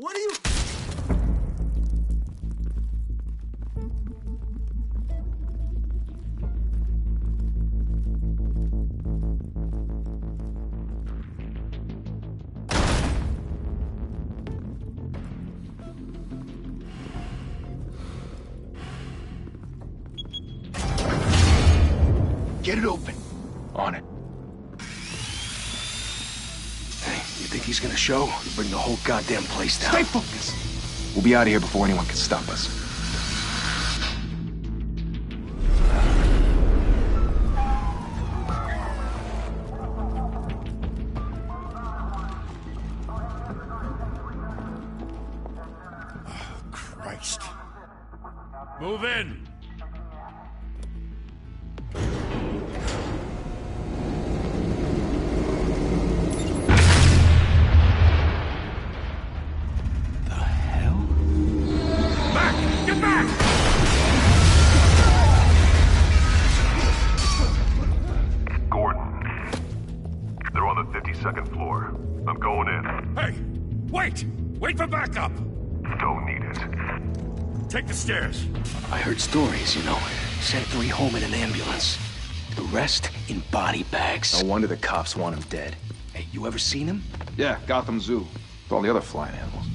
What are you... Get it open. On it. Hey, you think he's gonna show? He'll bring the whole goddamn place down. Stay focused. We'll be out of here before anyone can stop us. Oh, Christ. Move in. Second floor. I'm going in. Hey! Wait! Wait for backup! Don't need it. Take the stairs. I heard stories, you know. Sent 3 home in an ambulance. The rest in body bags. No wonder the cops want him dead. Hey, you ever seen him? Yeah, Gotham Zoo. With all the other flying animals.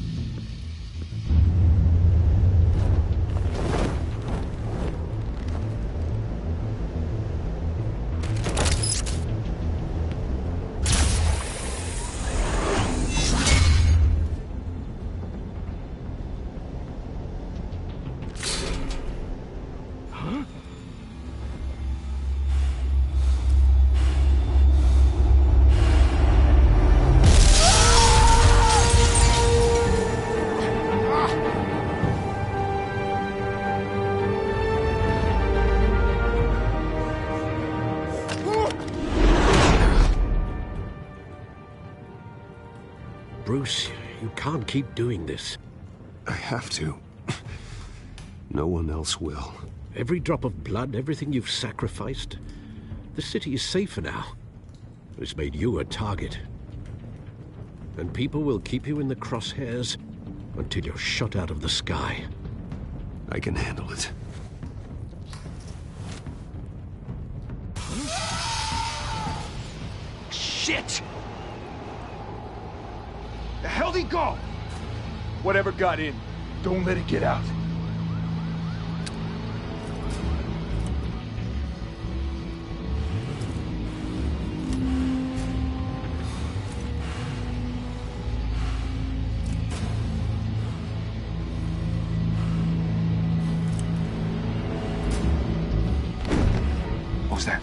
Bruce, you can't keep doing this. I have to. No one else will. Every drop of blood, everything you've sacrificed. The city is safer now. It's made you a target. And people will keep you in the crosshairs until you're shot out of the sky. I can handle it. Shit! The hell'd he go? Whatever got in, don't let it get out. What was that?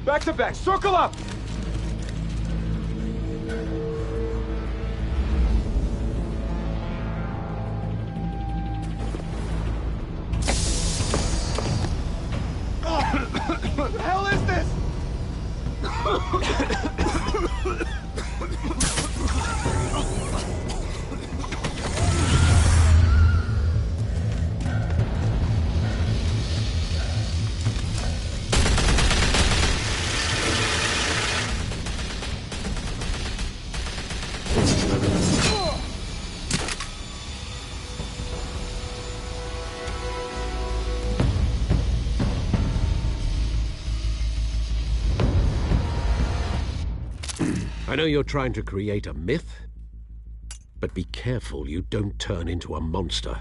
Back to back, circle up! What the hell is this? I know you're trying to create a myth, but be careful you don't turn into a monster.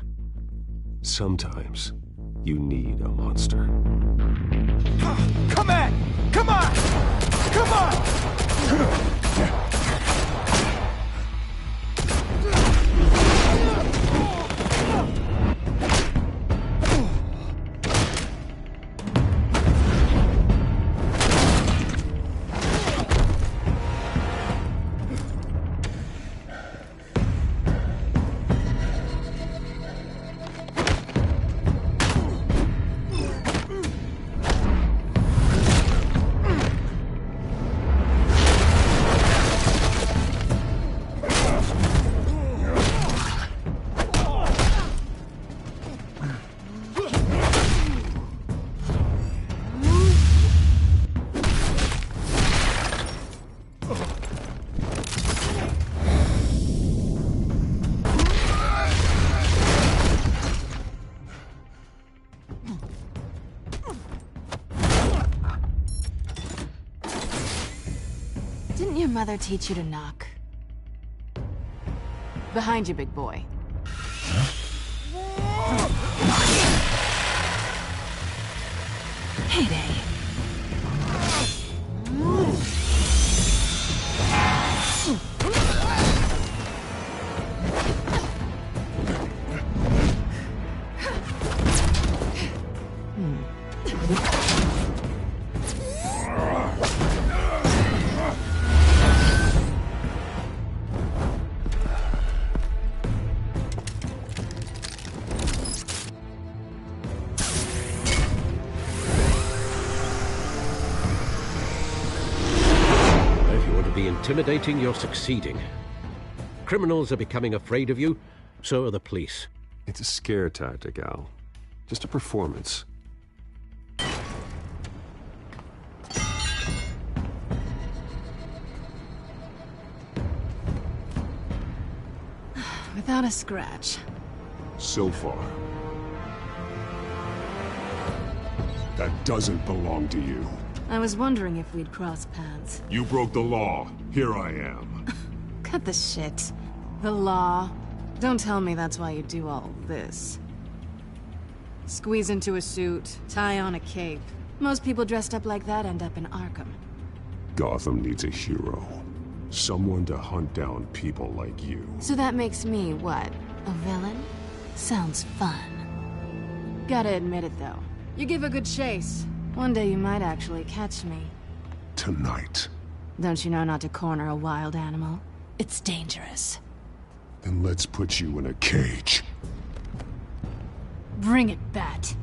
Sometimes you need a monster. Come on! Come on! Come on! your mother teach you to knock? Behind you, big boy. Heyday. Intimidating, you're succeeding. Criminals are becoming afraid of you, so are the police. It's a scare tactic, Al. Just a performance. Without a scratch. So far. That doesn't belong to you. I was wondering if we'd cross paths. You broke the law. Here I am. Cut the shit. The law. Don't tell me that's why you do all this. Squeeze into a suit, tie on a cape. Most people dressed up like that end up in Arkham. Gotham needs a hero. Someone to hunt down people like you. So that makes me, what, a villain? Sounds fun. Gotta admit it, though. You give a good chase. One day you might actually catch me. Tonight. Don't you know not to corner a wild animal? It's dangerous. Then let's put you in a cage. Bring it, Bat.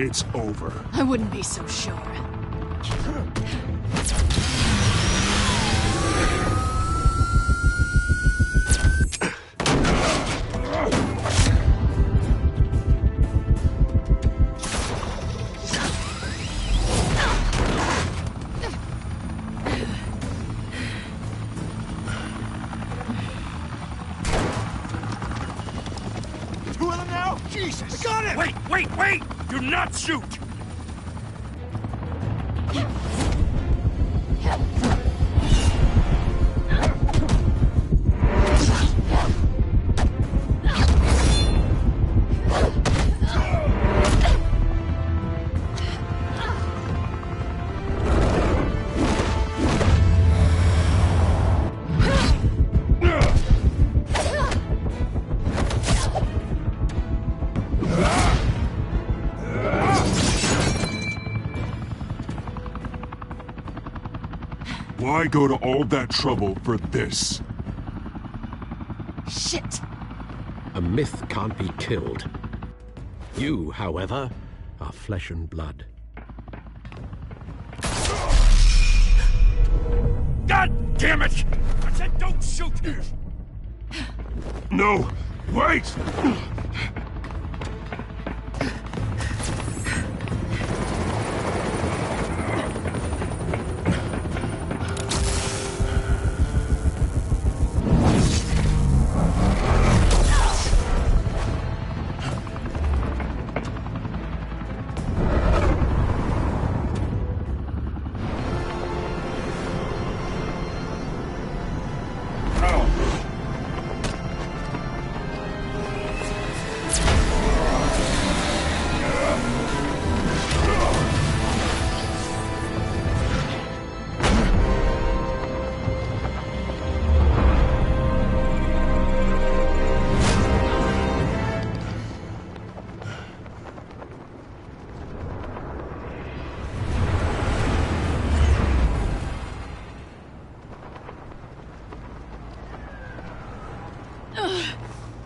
It's over. I wouldn't be so sure. Two of them now? Jesus! Got it! Wait! Do not shoot! Why go to all that trouble for this? Shit! A myth can't be killed. You, however, are flesh and blood. God damn it! I said don't shoot! No! Wait!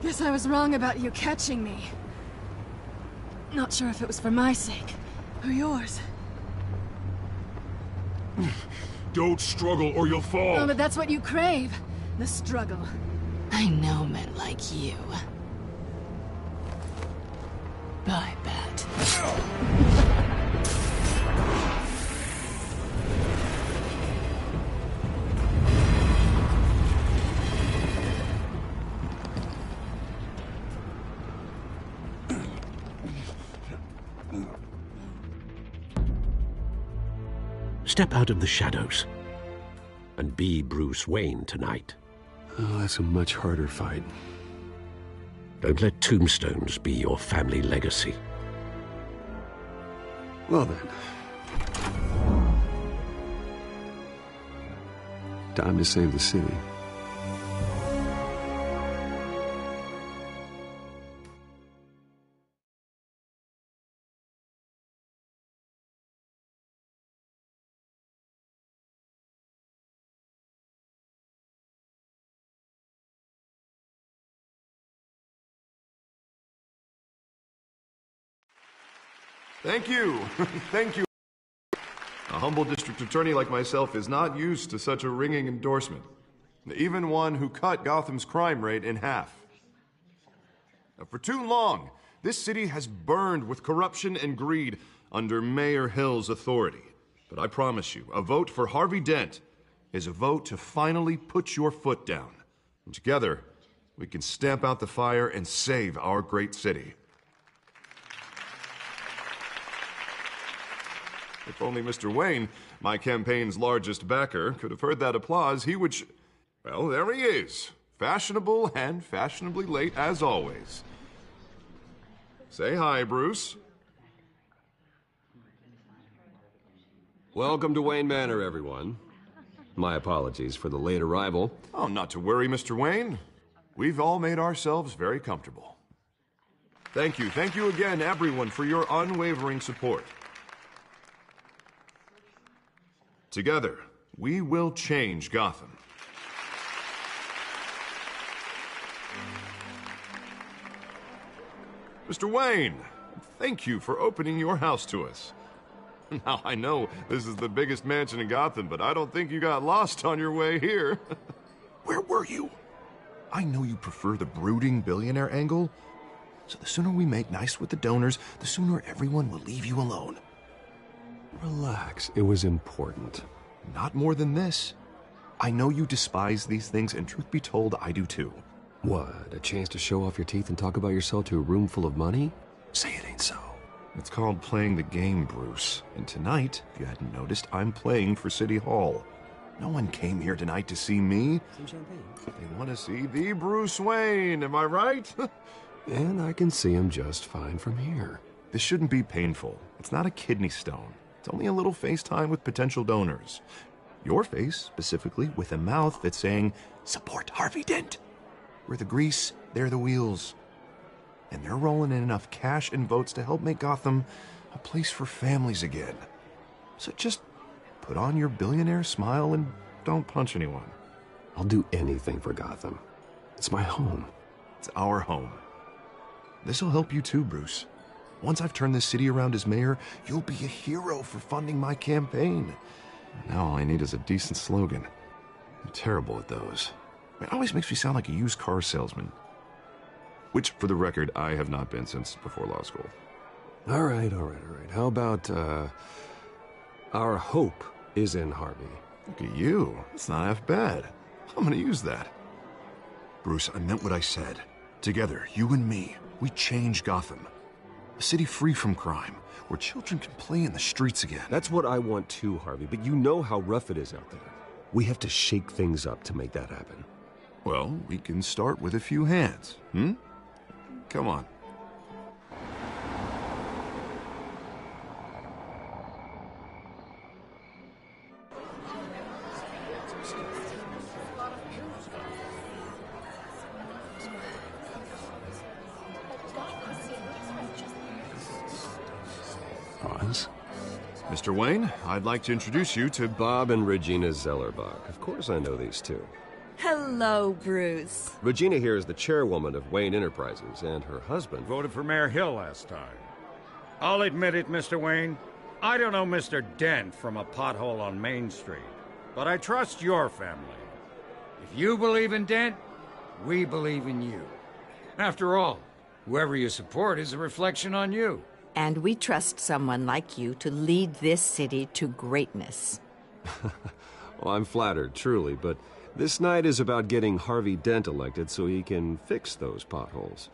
Guess I was wrong about you catching me. Not sure if it was for my sake, or yours. Don't struggle or you'll fall. Oh, but that's what you crave. The struggle. I know men like you. I bet. Step out of the shadows and be Bruce Wayne tonight. Oh, that's a much harder fight. Don't let tombstones be your family legacy. Well then. Time to save the city. Thank you. Thank you. A humble district attorney like myself is not used to such a ringing endorsement. Even one who cut Gotham's crime rate in half. Now, for too long, this city has burned with corruption and greed under Mayor Hill's authority. But I promise you, a vote for Harvey Dent is a vote to finally put your foot down. And together, we can stamp out the fire and save our great city. If only Mr. Wayne, my campaign's largest backer, could have heard that applause, he would well, there he is. Fashionable and fashionably late as always. Say hi, Bruce. Welcome to Wayne Manor, everyone. My apologies for the late arrival. Oh, not to worry, Mr. Wayne. We've all made ourselves very comfortable. Thank you again, everyone, for your unwavering support. Together, we will change Gotham. Mr. Wayne, thank you for opening your house to us. Now, I know this is the biggest mansion in Gotham, but I don't think you got lost on your way here. Where were you? I know you prefer the brooding billionaire angle, so the sooner we make nice with the donors, the sooner everyone will leave you alone. Relax, it was important. Not more than this. I know you despise these things, and truth be told, I do too. What, a chance to show off your teeth and talk about yourself to a room full of money? Say it ain't so. It's called playing the game, Bruce. And tonight, if you hadn't noticed, I'm playing for City Hall. No one came here tonight to see me. Some champagne. They want to see the Bruce Wayne, am I right? And I can see him just fine from here. This shouldn't be painful. It's not a kidney stone. It's only a little FaceTime with potential donors. Your face, specifically, with a mouth that's saying, support Harvey Dent. We're the grease, they're the wheels. And they're rolling in enough cash and votes to help make Gotham a place for families again. So just put on your billionaire smile and don't punch anyone. I'll do anything for Gotham. It's my home. It's our home. This'll help you too, Bruce. Once I've turned this city around as mayor, you'll be a hero for funding my campaign. Now all I need is a decent slogan. I'm terrible at those. It always makes me sound like a used car salesman. Which, for the record, I have not been since before law school. All right. How about, our hope is in Harvey? Look at you. It's not half bad. I'm gonna use that. Bruce, I meant what I said. Together, you and me, we change Gotham. A city free from crime, where children can play in the streets again. That's what I want too, Harvey, but you know how rough it is out there. We have to shake things up to make that happen. Well, we can start with a few hands, Come on. Pause. Mr. Wayne, I'd like to introduce you to Bob and Regina Zellerbach. Of course I know these two. Hello, Bruce. Regina here is the chairwoman of Wayne Enterprises, and her husband... Voted for Mayor Hill last time. I'll admit it, Mr. Wayne. I don't know Mr. Dent from a pothole on Main Street, but I trust your family. If you believe in Dent, we believe in you. After all, whoever you support is a reflection on you. And we trust someone like you to lead this city to greatness. Well, I'm flattered, truly, but this night is about getting Harvey Dent elected so he can fix those potholes.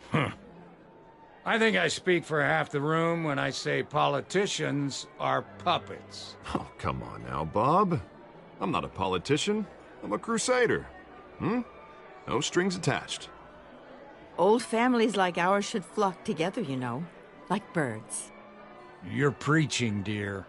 I think I speak for half the room when I say politicians are puppets. Oh, come on now, Bob. I'm not a politician. I'm a crusader. No strings attached. Old families like ours should flock together, you know, like birds. You're preaching, dear.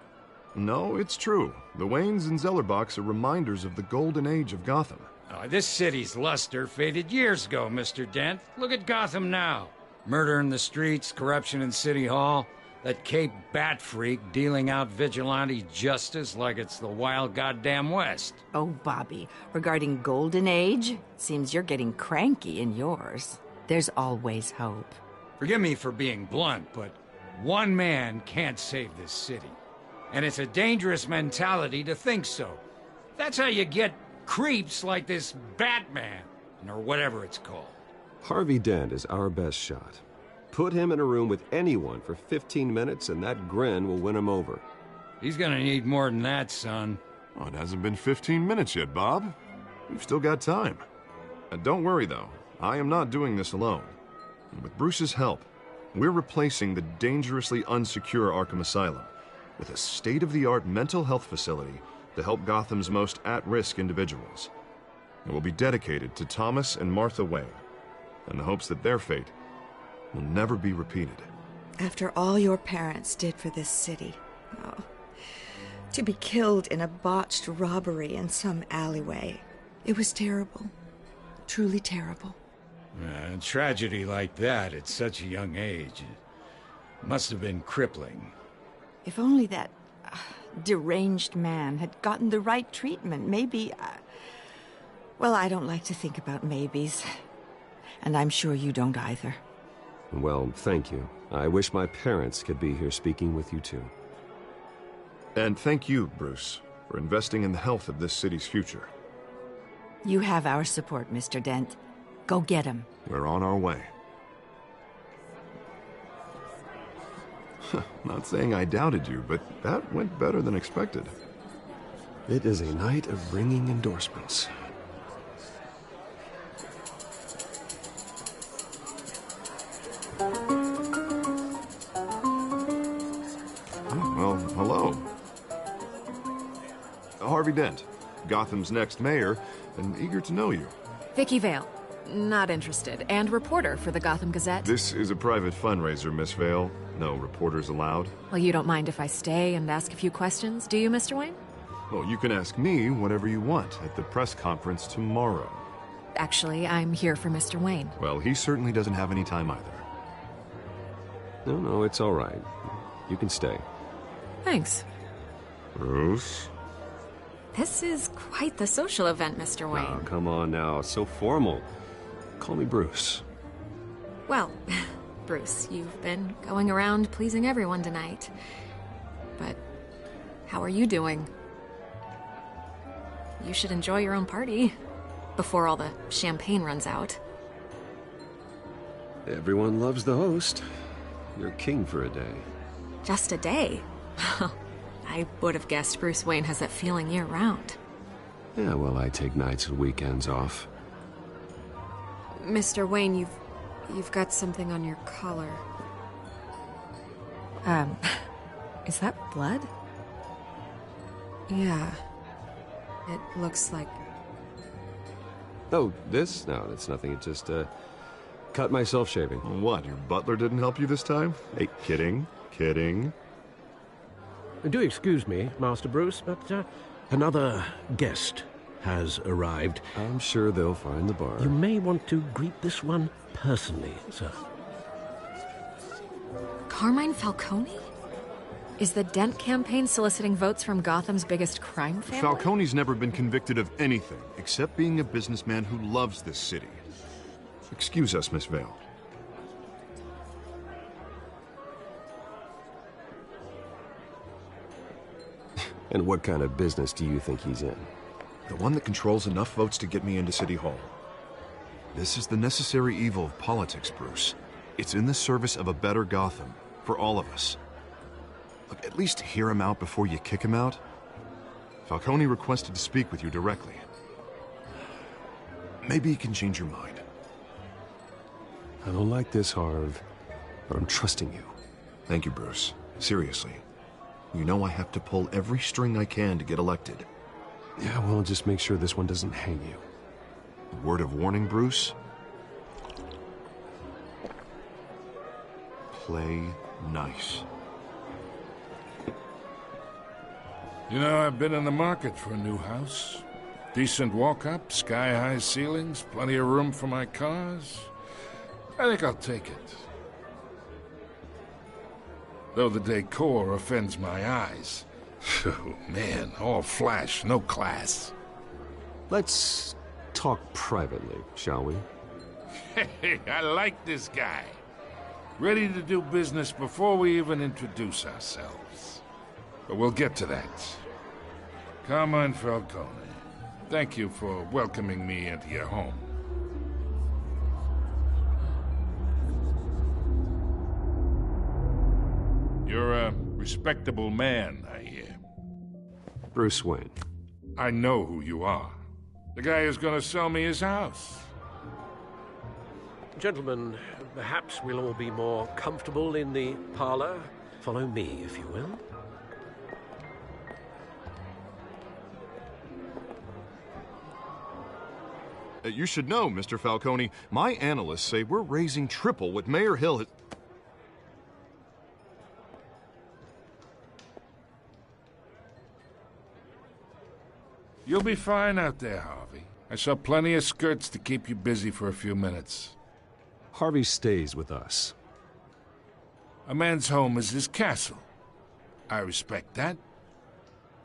No, it's true. The Waynes and Zellerbachs are reminders of the golden age of Gotham. This city's luster faded years ago, Mr. Dent. Look at Gotham now. Murder in the streets, corruption in City Hall, that Cape Bat freak dealing out vigilante justice like it's the wild goddamn West. Oh, Bobby, regarding Golden Age, seems you're getting cranky in yours. There's always hope. Forgive me for being blunt, but one man can't save this city. And it's a dangerous mentality to think so. That's how you get creeps like this Batman, or whatever it's called. Harvey Dent is our best shot. Put him in a room with anyone for 15 minutes and that grin will win him over. He's gonna need more than that, son. Oh, it hasn't been 15 minutes yet, Bob. We've still got time. Don't worry, though. I am not doing this alone. And with Bruce's help, we're replacing the dangerously unsecure Arkham Asylum with a state-of-the-art mental health facility to help Gotham's most at-risk individuals. It will be dedicated to Thomas and Martha Wayne, in the hopes that their fate will never be repeated. After all your parents did for this city, to be killed in a botched robbery in some alleyway, it was terrible. Truly terrible. A tragedy like that at such a young age must have been crippling. If only that deranged man had gotten the right treatment, maybe... well, I don't like to think about maybes. And I'm sure you don't either. Well, thank you. I wish my parents could be here speaking with you too. And thank you, Bruce, for investing in the health of this city's future. You have our support, Mr. Dent. Go get him. We're on our way. Not saying I doubted you, but that went better than expected. It is a night of ringing endorsements. Well, hello. Harvey Dent, Gotham's next mayor, and eager to know you. Vicky Vale. Not interested. And reporter for the Gotham Gazette. This is a private fundraiser, Miss Vale. No reporters allowed. Well, you don't mind if I stay and ask a few questions, do you, Mr. Wayne? Well, you can ask me whatever you want at the press conference tomorrow. Actually, I'm here for Mr. Wayne. Well, he certainly doesn't have any time either. No, it's all right. You can stay. Thanks. Bruce? This is quite the social event, Mr. Wayne. Oh, come on now. So formal. Call me Bruce. Well, Bruce, you've been going around pleasing everyone tonight. But how are you doing? You should enjoy your own party before all the champagne runs out. Everyone loves the host. You're king for a day. Just a day? I would have guessed Bruce Wayne has that feeling year-round. Yeah, well, I take nights and weekends off. Mr. Wayne, you've got something on your collar. Is that blood? Yeah. It looks like... Oh, this? No, that's nothing. It just, cut myself shaving. What, your butler didn't help you this time? Hey, kidding. Kidding. Do excuse me, Master Bruce, but another guest has arrived. I'm sure they'll find the bar. You may want to greet this one personally, sir. Carmine Falcone? Is the Dent campaign soliciting votes from Gotham's biggest crime family? Falcone's never been convicted of anything except being a businessman who loves this city. Excuse us, Miss Vale. And what kind of business do you think he's in? The one that controls enough votes to get me into City Hall. This is the necessary evil of politics, Bruce. It's in the service of a better Gotham, for all of us. Look, at least hear him out before you kick him out. Falcone requested to speak with you directly. Maybe he can change your mind. I don't like this, Harv, but I'm trusting you. Thank you, Bruce. Seriously. You know I have to pull every string I can to get elected. Yeah, well, just make sure this one doesn't hang you. Word of warning, Bruce? Play nice. You know, I've been in the market for a new house. Decent walk-up, sky-high ceilings, plenty of room for my cars. I think I'll take it. Though the decor offends my eyes. Oh, man, all flash, no class. Let's talk privately, shall we? Hey, I like this guy. Ready to do business before we even introduce ourselves. But we'll get to that. Carmine Falcone, thank you for welcoming me into your home. You're a respectable man, I hear. Bruce Wayne. I know who you are. The guy who's gonna sell me his house. Gentlemen, perhaps we'll all be more comfortable in the parlor. Follow me, if you will. You should know, Mr. Falcone, my analysts say we're raising triple what Mayor Hill has... You'll be fine out there, Harvey. I saw plenty of skirts to keep you busy for a few minutes. Harvey stays with us. A man's home is his castle. I respect that.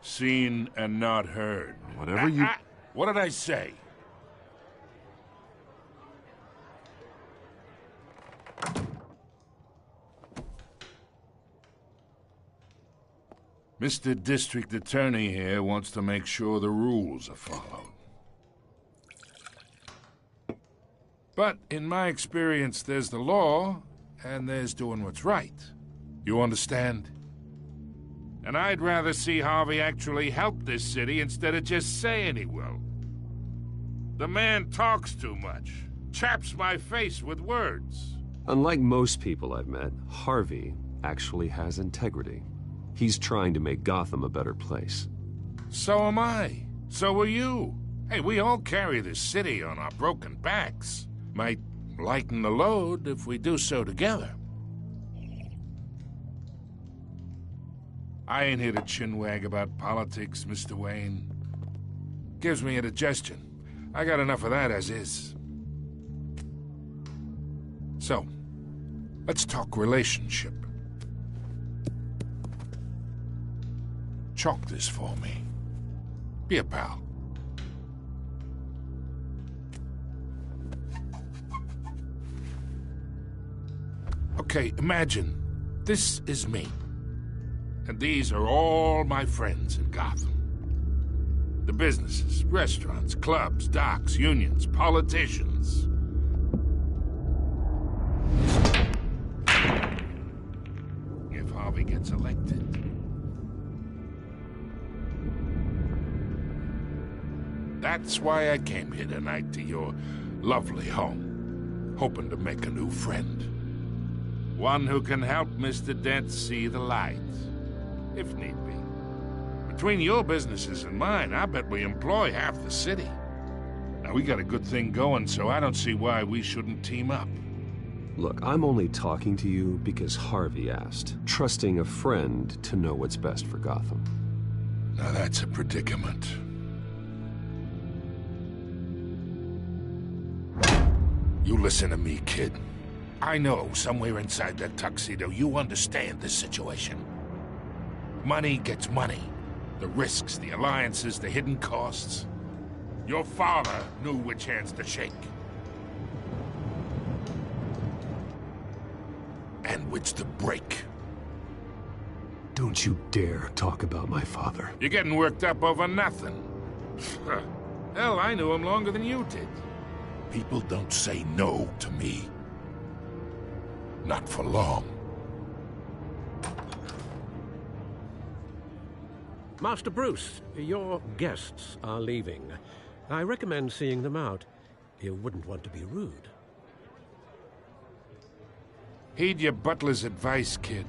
Seen and not heard. Whatever you... What did I say? Mr. District Attorney here wants to make sure the rules are followed. But in my experience, there's the law, and there's doing what's right. You understand? And I'd rather see Harvey actually help this city instead of just saying he will. The man talks too much, chaps my face with words. Unlike most people I've met, Harvey actually has integrity. He's trying to make Gotham a better place. So am I. So are you. Hey, we all carry this city on our broken backs. Might lighten the load if we do so together. I ain't here to chinwag about politics, Mr. Wayne. Gives me indigestion. I got enough of that as is. So, let's talk relationship. Chalk this for me. Be a pal. Okay, imagine this is me. And these are all my friends in Gotham. The businesses, restaurants, clubs, docks, unions, politicians. If Harvey gets elected. That's why I came here tonight to your lovely home, hoping to make a new friend. One who can help Mr. Dent see the light, if need be. Between your businesses and mine, I bet we employ half the city. Now, we got a good thing going, so I don't see why we shouldn't team up. Look, I'm only talking to you because Harvey asked, trusting a friend to know what's best for Gotham. Now that's a predicament. You listen to me, kid. I know somewhere inside that tuxedo you understand this situation. Money gets money. The risks, the alliances, the hidden costs. Your father knew which hands to shake. And which to break. Don't you dare talk about my father. You're getting worked up over nothing. Hell, I knew him longer than you did. People don't say no to me. Not for long. Master Bruce, your guests are leaving. I recommend seeing them out. You wouldn't want to be rude. Heed your butler's advice, kid.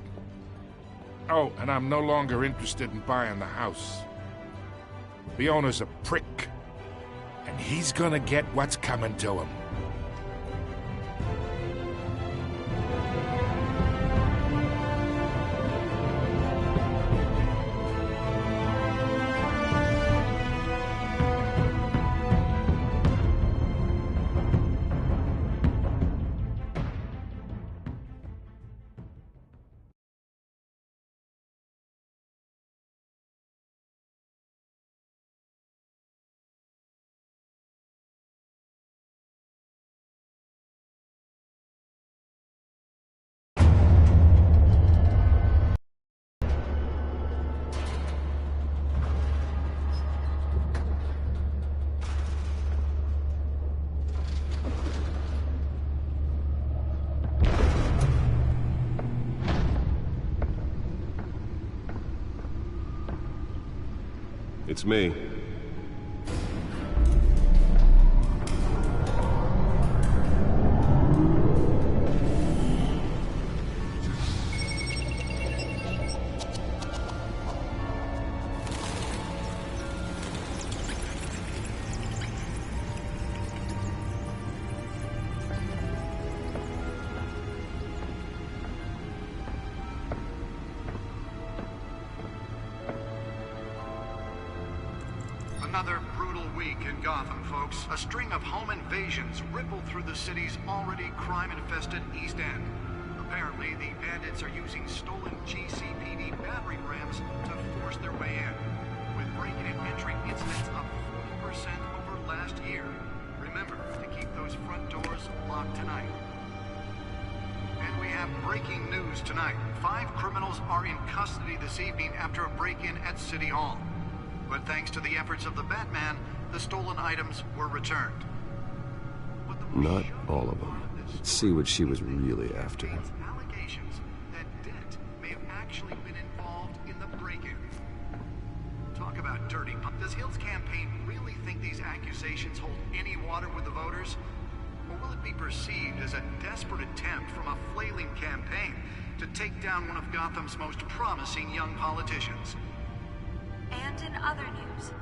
Oh, and I'm no longer interested in buying the house. The owner's a prick, and he's gonna get what's coming to him. It's me. Another brutal week in Gotham, folks. A string of home invasions rippled through the city's already crime-infested East End. Apparently, the bandits are using stolen GCPD battering rams to force their way in, with break-in and entry incidents up 40% over last year. Remember to keep those front doors locked tonight. And we have breaking news tonight. 5 criminals are in custody this evening after a break-in at City Hall. But thanks to the efforts of the Batman, the stolen items were returned. Not all of them. Let's see what she was really after. Allegations that Dent may have actually been involved in the break-in. Talk about dirty. Does Hill's campaign really think these accusations hold any water with the voters? Or will it be perceived as a desperate attempt from a flailing campaign to take down one of Gotham's most promising young politicians? And in other news,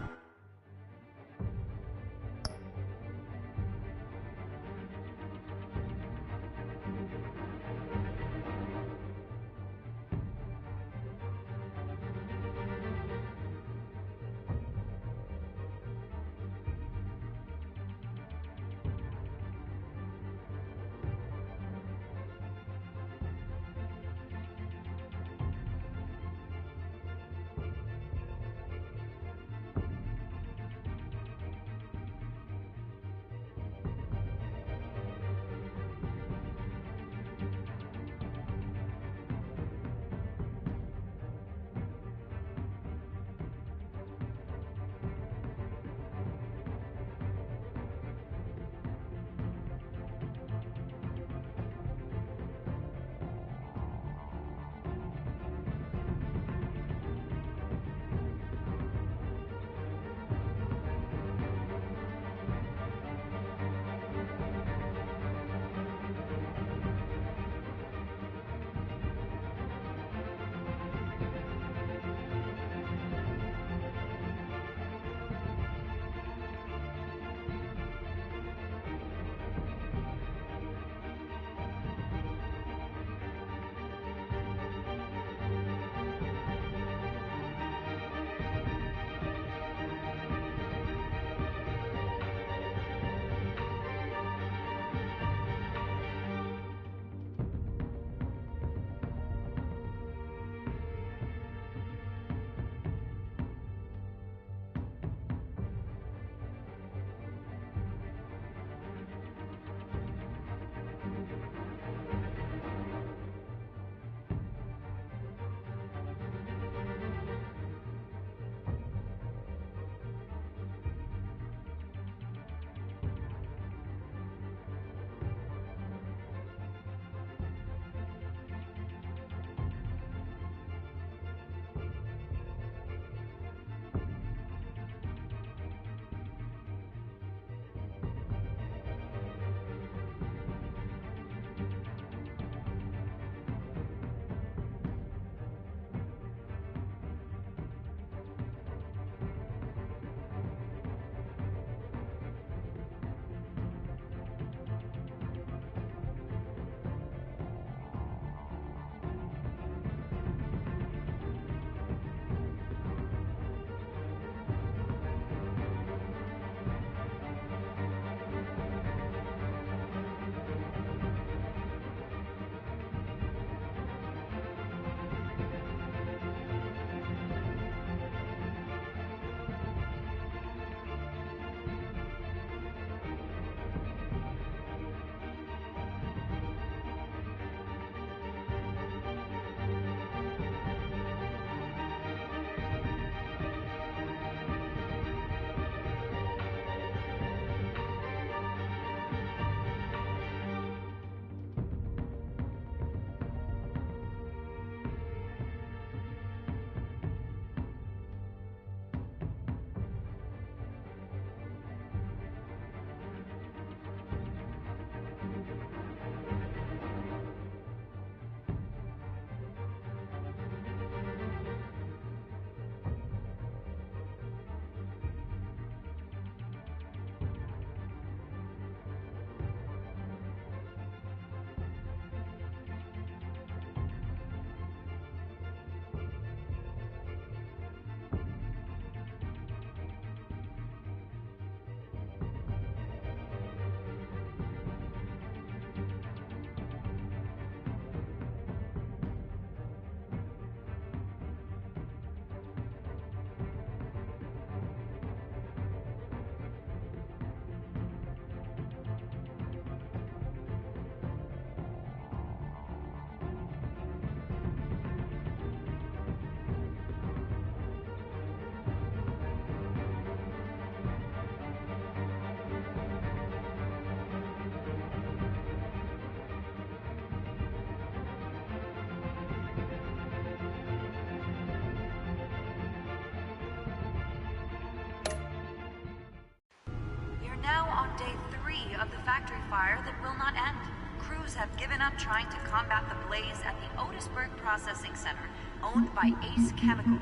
day 3 of the factory fire that will not end. Crews have given up trying to combat the blaze at the Otisburg Processing Center, owned by Ace Chemical.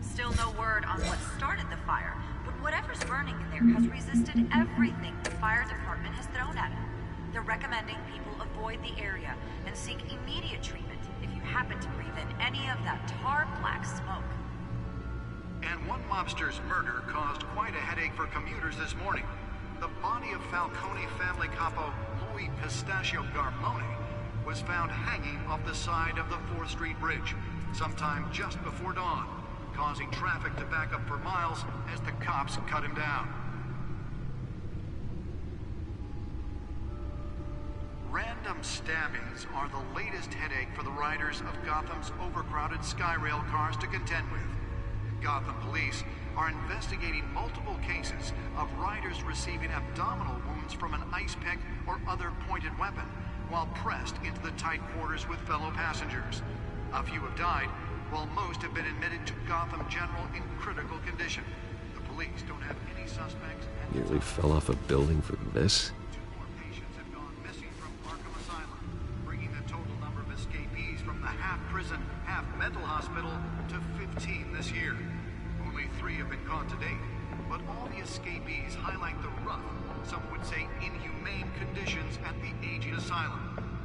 Still no word on what started the fire, but whatever's burning in there has resisted everything the fire department has thrown at it. They're recommending people avoid the area and seek immediate treatment if you happen to breathe in any of that tar black smoke. And one mobster's murder caused quite a headache for commuters this morning. The body of Falcone family capo Louis Pistachio Garmone was found hanging off the side of the 4th Street Bridge sometime just before dawn, causing traffic to back up for miles as the cops cut him down. Random stabbings are the latest headache for the riders of Gotham's overcrowded Skyrail cars to contend with. Gotham police are investigating multiple cases of riders receiving abdominal wounds from an ice pick or other pointed weapon while pressed into the tight quarters with fellow passengers. A few have died, while most have been admitted to Gotham General in critical condition. The police don't have any suspects. Nearly fell off a building for this? 2 more patients have gone missing from Arkham Asylum, bringing the total number of escapees from the half-prison, half-mental hospital to 15 this year. Only 3 have been caught to date, but all the escapees highlight the rough, some would say inhumane conditions at the aging asylum.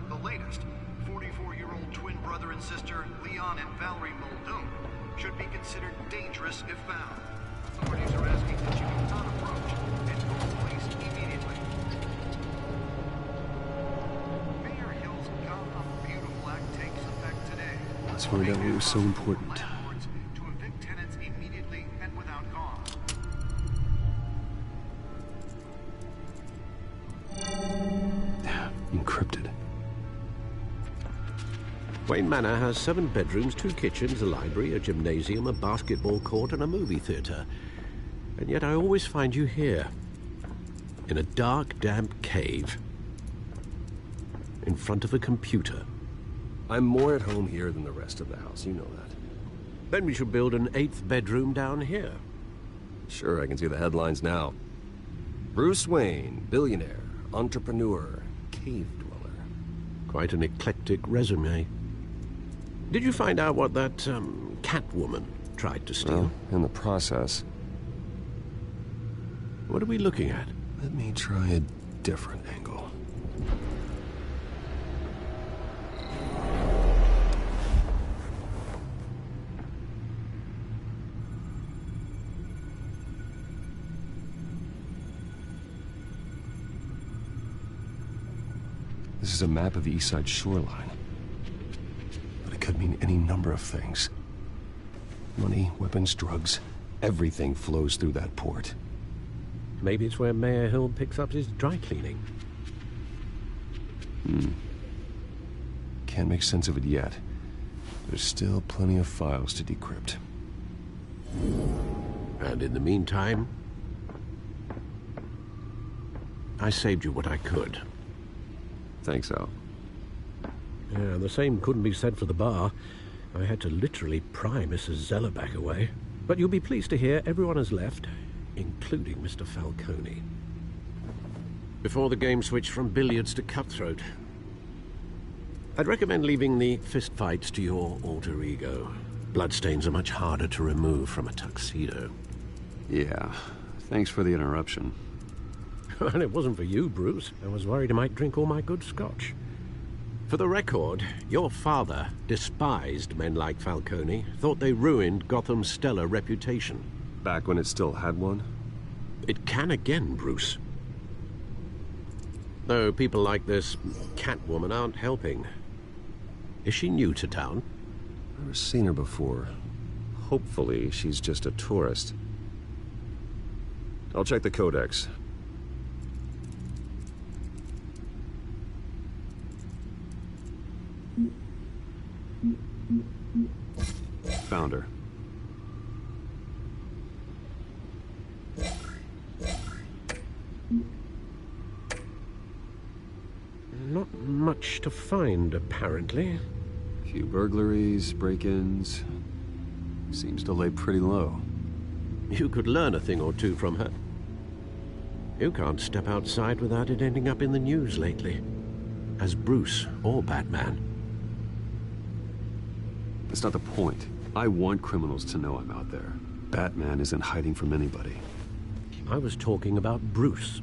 The latest, 44-year-old twin brother and sister Leon and Valerie Muldoon, should be considered dangerous if found. Authorities are asking that you do not approach and go to police immediately. Mayor Hill's Gotham Beautiful Act takes effect today. Let's find out what was so important. To evict tenants immediately and without cause. Encrypted. Wayne Manor has 7 bedrooms, 2 kitchens, a library, a gymnasium, a basketball court, and a movie theater. And yet I always find you here, in a dark, damp cave, in front of a computer. I'm more at home here than the rest of the house, you know that. Then we should build an 8th bedroom down here. Sure, I can see the headlines now. Bruce Wayne, billionaire, entrepreneur, cave dweller. Quite an eclectic resume. Did you find out what that, Catwoman tried to steal? Well, in the process. What are we looking at? Let me try a different angle. This is a map of the East Side shoreline. But it could mean any number of things. Money, weapons, drugs, everything flows through that port. Maybe it's where Mayor Hill picks up his dry cleaning. Can't make sense of it yet. There's still plenty of files to decrypt. And in the meantime, I saved you what I could. Thanks, Al. Yeah, the same couldn't be said for the bar. I had to literally pry Mrs. Zellerback away. But you'll be pleased to hear everyone has left, including Mr. Falcone. Before the game switched from billiards to cutthroat. I'd recommend leaving the fistfights to your alter ego. Bloodstains are much harder to remove from a tuxedo. Yeah, thanks for the interruption. And it wasn't for you, Bruce. I was worried I might drink all my good scotch. For the record, your father despised men like Falcone, thought they ruined Gotham's stellar reputation. Back when it still had one? It can again, Bruce. Though people like this Catwoman aren't helping. Is she new to town? Never seen her before. Hopefully, she's just a tourist. I'll check the codex. Found her. Not much to find, apparently. Few burglaries, break-ins. Seems to lay pretty low. You could learn a thing or two from her. You can't step outside without it ending up in the news lately. As Bruce or Batman. That's not the point. I want criminals to know I'm out there. Batman isn't hiding from anybody. I was talking about Bruce.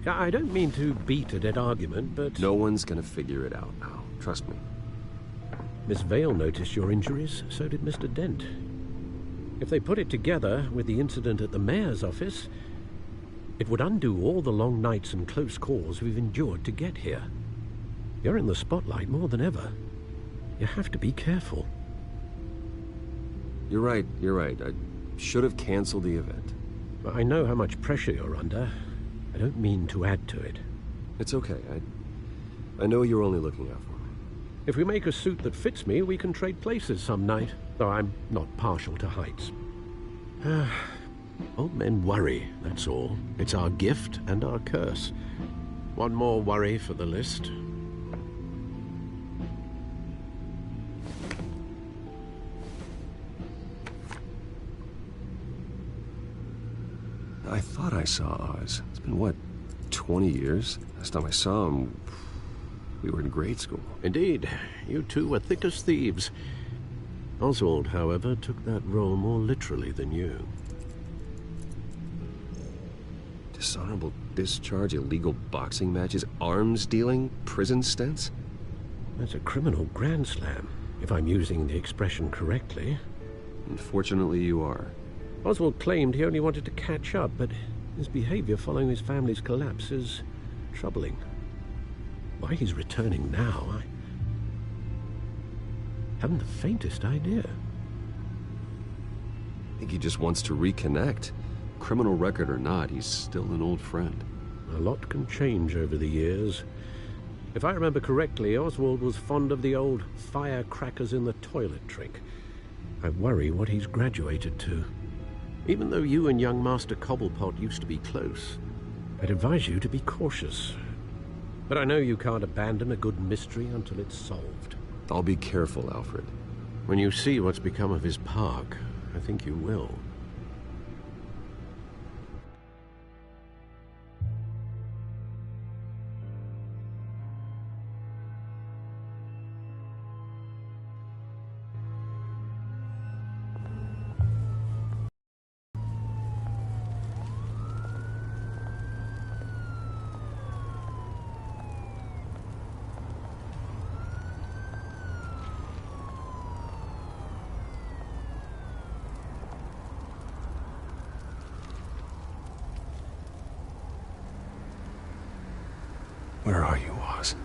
I don't mean to beat a dead argument, but... No one's gonna figure it out now. Trust me. Miss Vale noticed your injuries, so did Mr. Dent. If they put it together with the incident at the mayor's office, it would undo all the long nights and close calls we've endured to get here. You're in the spotlight more than ever. You have to be careful. You're right. I should have canceled the event. I know how much pressure you're under. I don't mean to add to it. It's okay. I know you're only looking out for me. If we make a suit that fits me, we can trade places some night, though I'm not partial to heights. Old men worry, that's all. It's our gift and our curse. One more worry for the list. I thought I saw Oz. It's been, what, 20 years? Last time I saw him, we were in grade school. Indeed. You two were thick as thieves. Oswald, however, took that role more literally than you. Dishonorable discharge, illegal boxing matches, arms dealing, prison stints? That's a criminal grand slam, if I'm using the expression correctly. Unfortunately, you are. Oswald claimed he only wanted to catch up, but his behavior following his family's collapse is troubling. Why he's returning now, I haven't the faintest idea. I think he just wants to reconnect. Criminal record or not, he's still an old friend. A lot can change over the years. If I remember correctly, Oswald was fond of the old firecrackers in the toilet trick. I worry what he's graduated to. Even though you and young Master Cobblepot used to be close, I'd advise you to be cautious. But I know you can't abandon a good mystery until it's solved. I'll be careful, Alfred. When you see what's become of his park, I think you will. Where are you, Oz?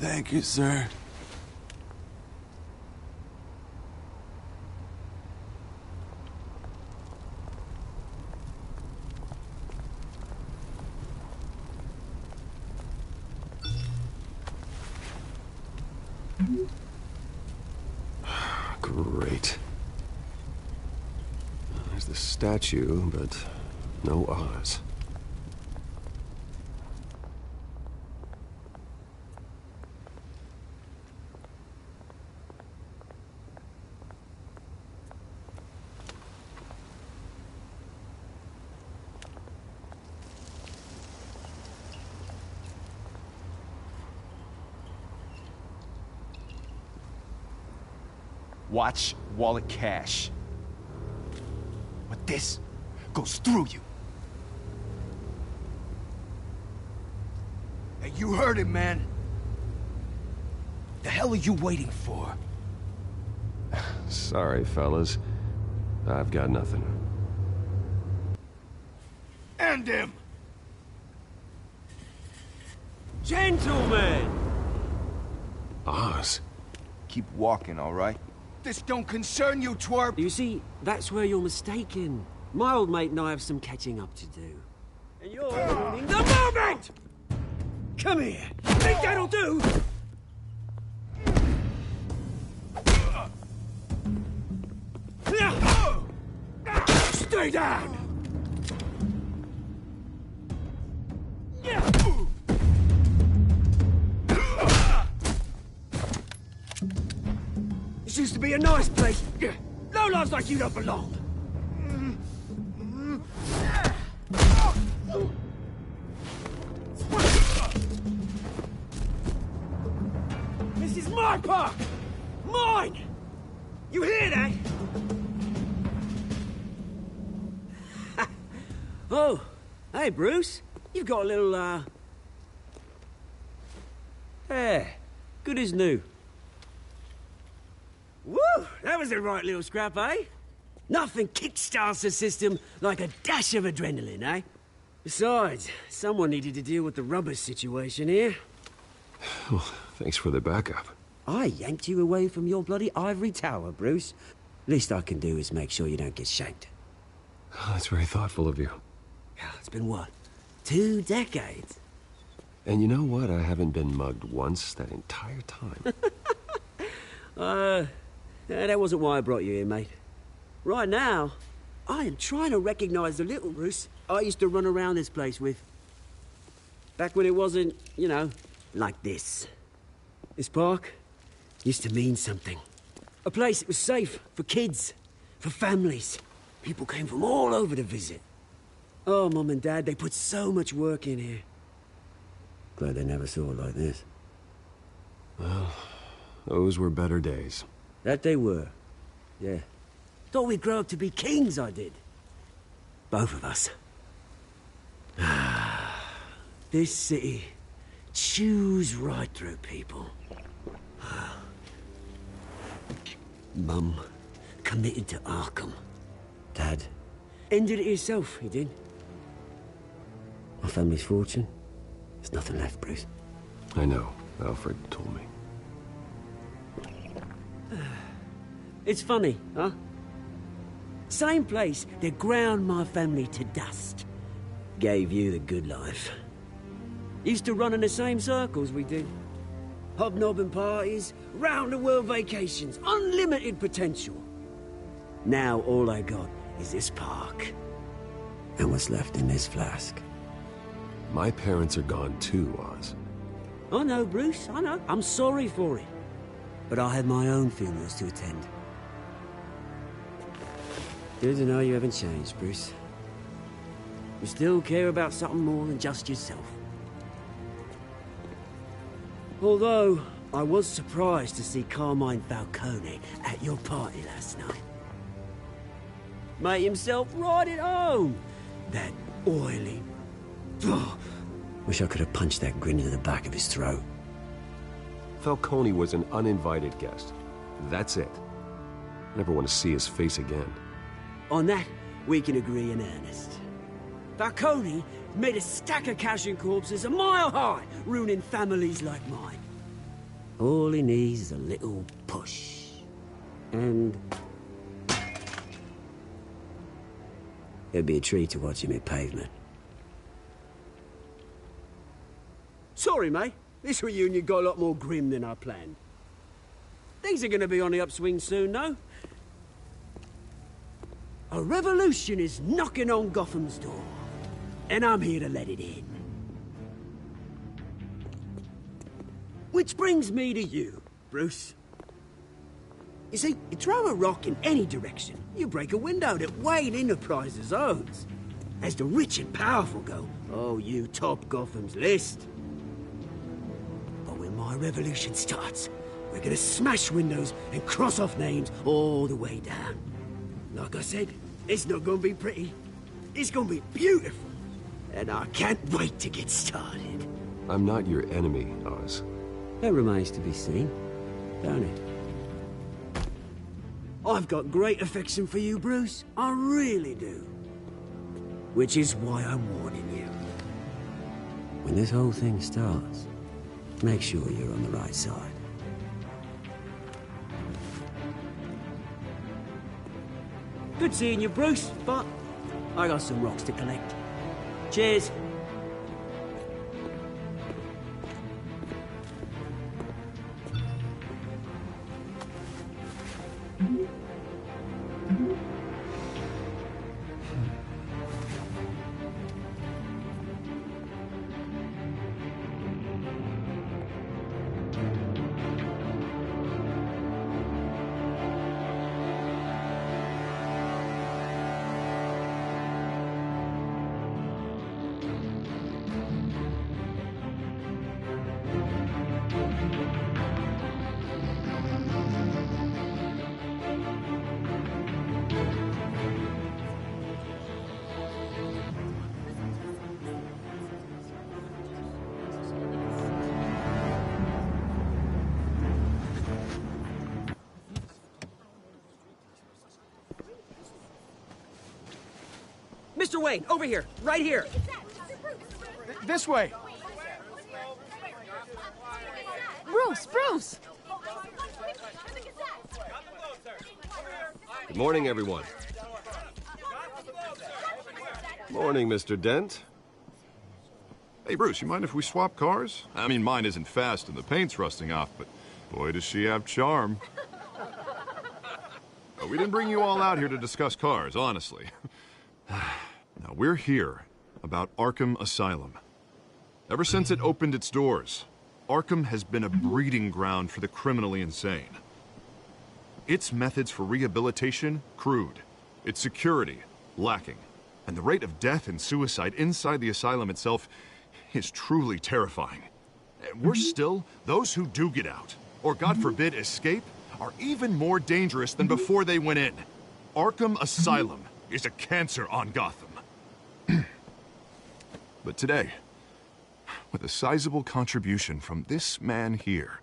Thank you, sir. Great. There's the statue, but no Oz. Watch wallet cash. But this goes through you. Hey, you heard it, man. The hell are you waiting for? Sorry, fellas. I've got nothing. End him! Gentlemen! Oz. Keep walking, all right? This don't concern you, twerp! You see, that's where you're mistaken. My old mate and I have some catching up to do. And you're ruining the moment! Come here! Think that'll do? Stay down! This used to be a nice place. No lives like you don't belong. This is my park! Mine! You hear that? Oh, hey, Bruce. You've got a little, hair. Good as new. Woo! That was a right little scrap, eh? Nothing kickstarts the system like a dash of adrenaline, eh? Besides, someone needed to deal with the rubber situation here. Well, thanks for the backup. I yanked you away from your bloody ivory tower, Bruce. Least I can do is make sure you don't get shanked. Oh, that's very thoughtful of you. It's been what? 2 decades? And you know what? I haven't been mugged once that entire time. That wasn't why I brought you here, mate. Right now, I am trying to recognize the little Bruce I used to run around this place with. Back when it wasn't, you know, like this. This park used to mean something. A place that was safe for kids, for families. People came from all over to visit. Oh, Mum and Dad, they put so much work in here. Glad they never saw it like this. Well, those were better days. That they were. Yeah. Thought we'd grow up to be kings, I did. Both of us. This city chews right through people. Mum committed to Arkham. Dad ended it himself, he did. My family's fortune, there's nothing left, Bruce. I know. Alfred told me. It's funny, huh? Same place that ground my family to dust. Gave you the good life. Used to run in the same circles we did. Hobnobbing parties, round-the-world vacations, unlimited potential. Now all I got is this park. And what's left in this flask. My parents are gone too, Oz. I know, Bruce, I know. I'm sorry for it. But I have my own funerals to attend. Good to know you haven't changed, Bruce. You still care about something more than just yourself. Although, I was surprised to see Carmine Falcone at your party last night. Made himself right at home. That oily... Oh, wish I could have punched that grin into the back of his throat. Falcone was an uninvited guest. That's it. Never want to see his face again. On that, we can agree in earnest. Falcone made a stack of cash and corpses a mile high, ruining families like mine. All he needs is a little push. And... it'd be a treat to watch him hit pavement. Sorry, mate. This reunion got a lot more grim than I planned. Things are gonna be on the upswing soon, though. A revolution is knocking on Gotham's door. And I'm here to let it in. Which brings me to you, Bruce. You see, you throw a rock in any direction, you break a window that Wayne Enterprises owns. As the rich and powerful go, oh, you top Gotham's list. But when my revolution starts, we're gonna smash windows and cross off names all the way down. Like I said, it's not gonna be pretty. It's gonna be beautiful. And I can't wait to get started. I'm not your enemy, Oz. That remains to be seen, don't it? I've got great affection for you, Bruce. I really do. Which is why I'm warning you. When this whole thing starts, make sure you're on the right side. Good seeing you, Bruce, but I got some rocks to collect. Cheers. Mr. Wayne, over here, right here. This way. Bruce! Good morning, everyone. Morning, Mr. Dent. Hey, Bruce, you mind if we swap cars? I mean, mine isn't fast and the paint's rusting off, but boy, does she have charm. But we didn't bring you all out here to discuss cars, honestly. Now, we're here about Arkham Asylum. Ever since it opened its doors, Arkham has been a breeding ground for the criminally insane. Its methods for rehabilitation, crude. Its security, lacking. And the rate of death and suicide inside the asylum itself is truly terrifying. Worse still, those who do get out, or God forbid escape, are even more dangerous than before they went in. Arkham Asylum is a cancer on Gotham. But today, with a sizable contribution from this man here,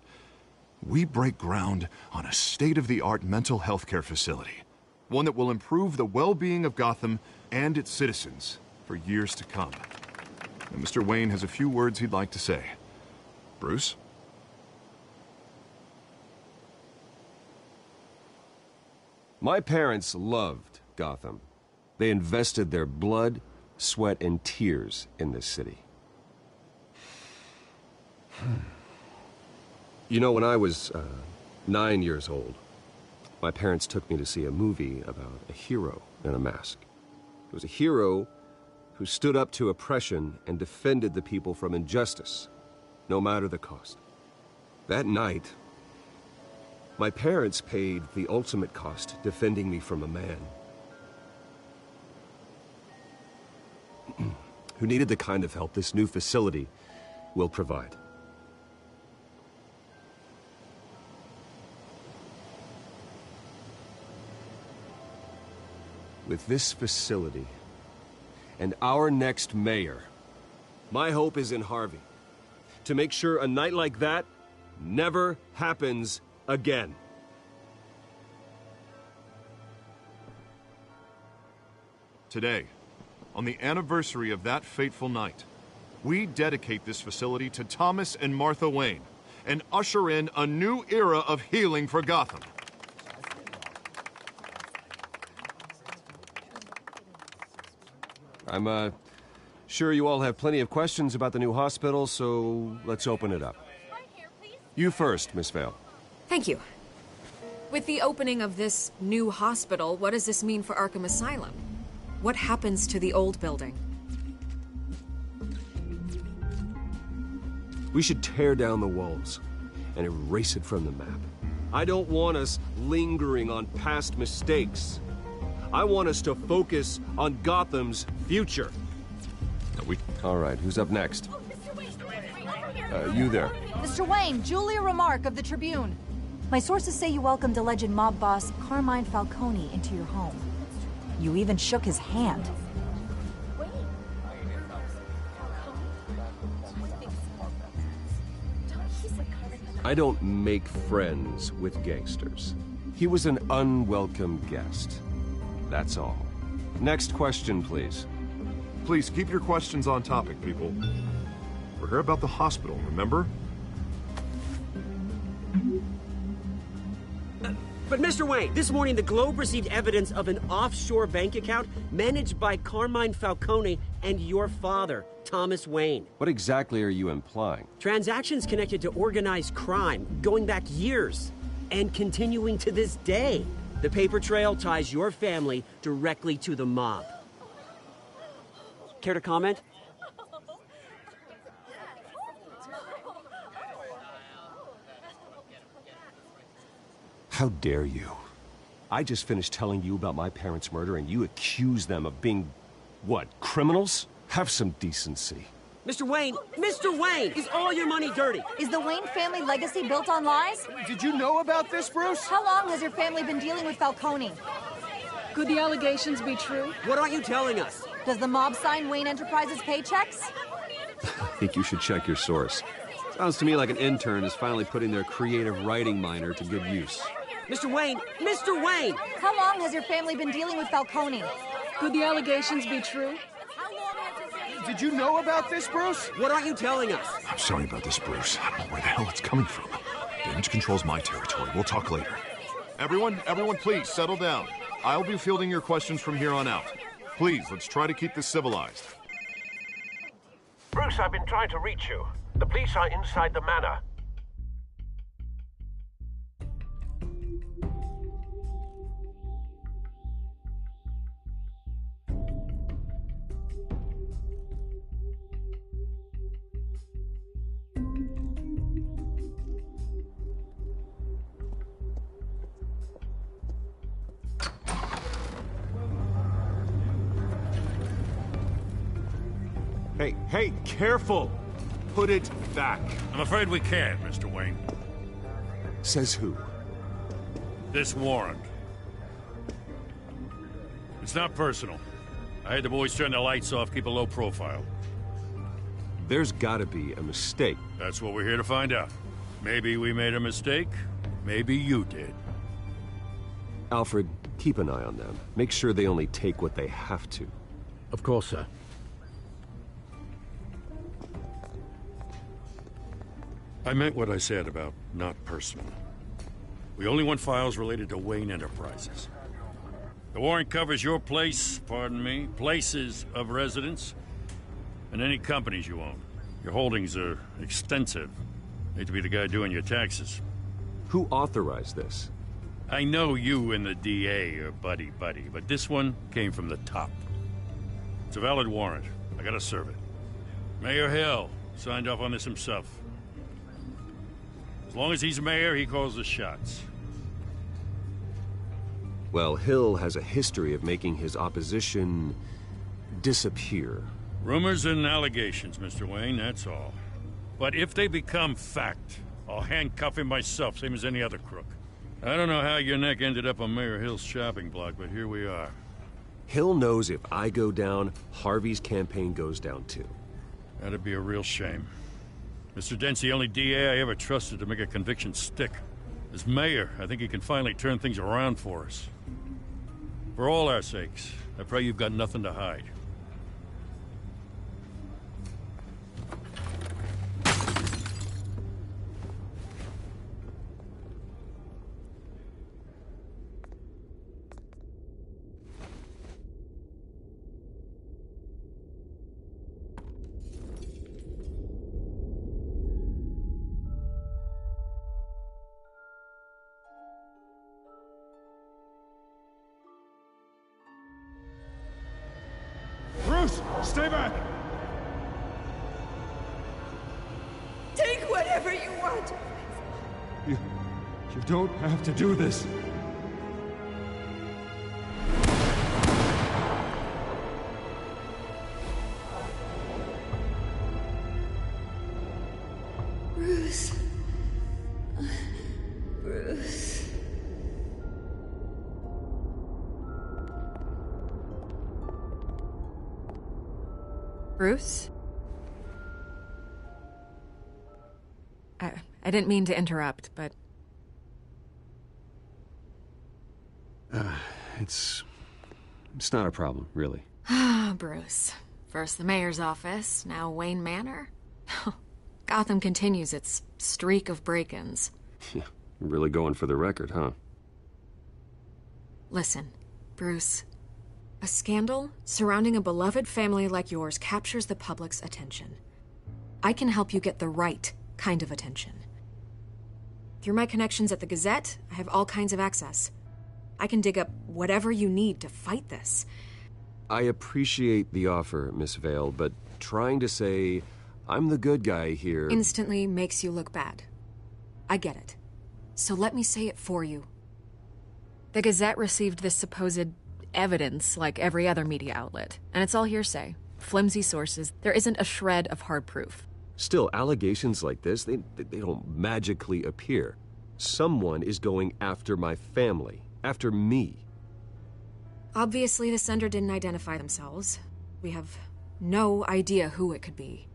we break ground on a state-of-the-art mental health care facility. One that will improve the well-being of Gotham and its citizens for years to come. And Mr. Wayne has a few words he'd like to say. Bruce? My parents loved Gotham. They invested their blood, sweat, and tears in this city. You know, when I was 9 years old, my parents took me to see a movie about a hero in a mask. It was a hero who stood up to oppression and defended the people from injustice, no matter the cost. That night, my parents paid the ultimate cost defending me from a man who needed the kind of help this new facility will provide. With this facility and our next mayor, my hope is in Harvey. To make sure a night like that never happens again. Today, on the anniversary of that fateful night, we dedicate this facility to Thomas and Martha Wayne and usher in a new era of healing for Gotham. I'm sure you all have plenty of questions about the new hospital, so let's open it up. You first, Miss Vale. Thank you. With the opening of this new hospital, what does this mean for Arkham Asylum? What happens to the old building? We should tear down the walls and erase it from the map. I don't want us lingering on past mistakes. I want us to focus on Gotham's future. All right, who's up next? You there. Mr. Wayne, Julia Remark of the Tribune. My sources say you welcomed alleged mob boss Carmine Falcone into your home. You even shook his hand. I don't make friends with gangsters. He was an unwelcome guest. That's all. Next question, please. Please keep your questions on topic, people. We're here about the hospital, remember? But Mr. Wayne, this morning the Globe received evidence of an offshore bank account managed by Carmine Falcone and your father, Thomas Wayne. What exactly are you implying? Transactions connected to organized crime going back years and continuing to this day. The paper trail ties your family directly to the mob. Care to comment? How dare you? I just finished telling you about my parents' murder and you accuse them of being, what, criminals? Have some decency. Mr. Wayne, is all your money dirty? Is the Wayne family legacy built on lies? Did you know about this, Bruce? How long has your family been dealing with Falcone? Could the allegations be true? What aren't you telling us? Does the mob sign Wayne Enterprises paychecks? I think you should check your source. Sounds to me like an intern is finally putting their creative writing minor to good use. Mr. Wayne! How long has your family been dealing with Falcone? Could the allegations be true? Did you know about this, Bruce? What aren't you telling us? I'm sorry about this, Bruce. I don't know where the hell it's coming from. Damage control's my territory. We'll talk later. Everyone, please, settle down. I'll be fielding your questions from here on out. Please, let's try to keep this civilized. Bruce, I've been trying to reach you. The police are inside the manor. Hey, careful! Put it back. I'm afraid we can't, Mr. Wayne. Says who? This warrant. It's not personal. I had the boys turn the lights off, keep a low profile. There's gotta be a mistake. That's what we're here to find out. Maybe we made a mistake. Maybe you did. Alfred, keep an eye on them. Make sure they only take what they have to. Of course, sir. I meant what I said about not personal. We only want files related to Wayne Enterprises. The warrant covers your place, pardon me, places of residence, and any companies you own. Your holdings are extensive. Hate to be the guy doing your taxes. Who authorized this? I know you and the DA are buddy-buddy, but this one came from the top. It's a valid warrant. I gotta serve it. Mayor Hill signed off on this himself. As long as he's mayor, he calls the shots. Well, Hill has a history of making his opposition disappear. Rumors and allegations, Mr. Wayne, that's all. But if they become fact, I'll handcuff him myself, same as any other crook. I don't know how your neck ended up on Mayor Hill's shopping block, but here we are. Hill knows if I go down, Harvey's campaign goes down too. That'd be a real shame. Mr. Dent's the only DA I ever trusted to make a conviction stick. As mayor, I think he can finally turn things around for us. For all our sakes, I pray you've got nothing to hide. Bruce, stay back! Take whatever you want. You don't have to do this. Bruce. Bruce. Bruce? I didn't mean to interrupt, but... It's not a problem, really. Ah, Bruce. First the mayor's office, now Wayne Manor. Gotham continues its streak of break-ins. Yeah, really going for the record, huh? Listen, Bruce. A scandal surrounding a beloved family like yours captures the public's attention. I can help you get the right kind of attention. Through my connections at the Gazette, I have all kinds of access. I can dig up whatever you need to fight this. I appreciate the offer, Miss Vale, but trying to say I'm the good guy here... instantly makes you look bad. I get it. So let me say it for you. The Gazette received this supposed evidence like every other media outlet, and it's all hearsay. Flimsy sources. There isn't a shred of hard proof. Still, allegations like this, they don't magically appear. Someone is going after my family, after me. Obviously, the sender didn't identify themselves. We have no idea who it could be.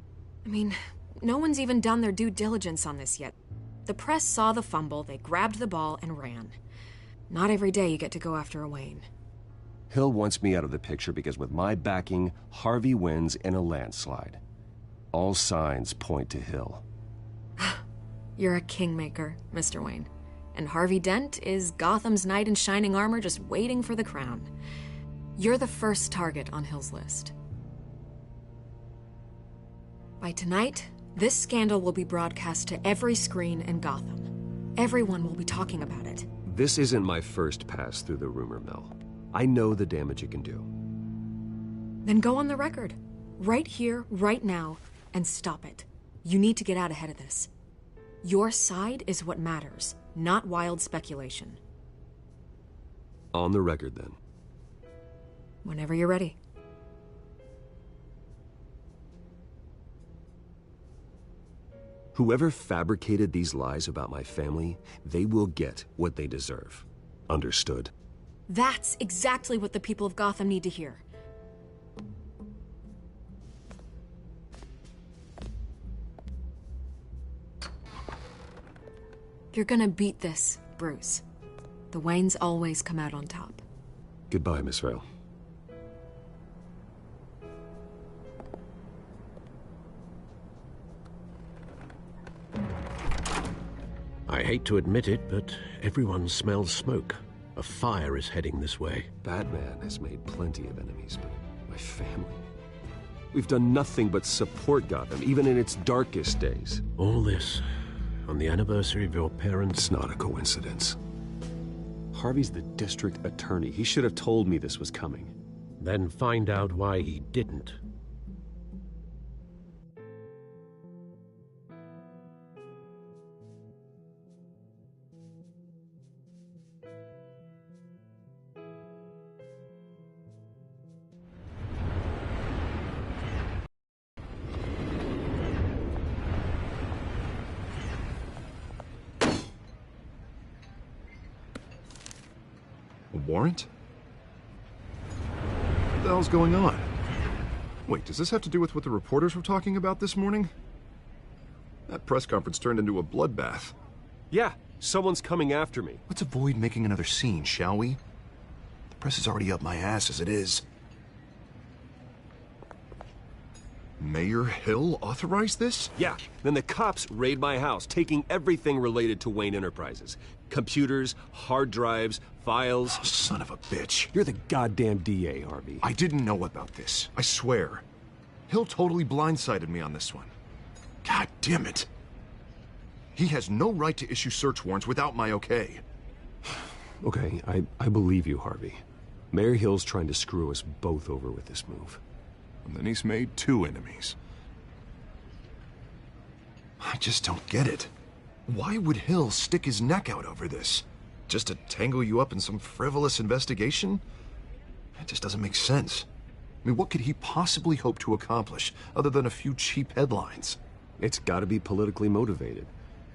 I mean, no one's even done their due diligence on this yet. The press saw the fumble, they grabbed the ball and ran. Not every day you get to go after a Wayne. Hill wants me out of the picture because with my backing, Harvey wins in a landslide. All signs point to Hill. You're a kingmaker, Mr. Wayne. And Harvey Dent is Gotham's knight in shining armor just waiting for the crown. You're the first target on Hill's list. By tonight, this scandal will be broadcast to every screen in Gotham. Everyone will be talking about it. This isn't my first pass through the rumor mill. I know the damage it can do. Then go on the record. Right here, right now, and stop it. You need to get out ahead of this. Your side is what matters, not wild speculation. On the record, then. Whenever you're ready. Whoever fabricated these lies about my family, they will get what they deserve. Understood? That's exactly what the people of Gotham need to hear. You're gonna beat this, Bruce. The Waynes always come out on top. Goodbye, Miss Vale. I hate to admit it, but everyone smells smoke. A fire is heading this way. Batman has made plenty of enemies, but my family... We've done nothing but support Gotham, even in its darkest days. All this on the anniversary of your parents'... It's not a coincidence. Harvey's the district attorney. He should have told me this was coming. Then find out why he didn't. Warrant? What the hell's going on? Wait, does this have to do with what the reporters were talking about this morning? That press conference turned into a bloodbath. Yeah, someone's coming after me. Let's avoid making another scene, shall we? The press is already up my ass as it is. Mayor Hill authorized this? Yeah, then the cops raid my house, taking everything related to Wayne Enterprises. Computers, hard drives, files. Oh, son of a bitch. You're the goddamn DA, Harvey. I didn't know about this. I swear. Hill totally blindsided me on this one. God damn it. He has no right to issue search warrants without my okay. Okay, I believe you, Harvey. Mayor Hill's trying to screw us both over with this move. And then he's made 2 enemies. I just don't get it. Why would Hill stick his neck out over this? Just to tangle you up in some frivolous investigation? It just doesn't make sense. I mean, what could he possibly hope to accomplish other than a few cheap headlines? It's gotta be politically motivated.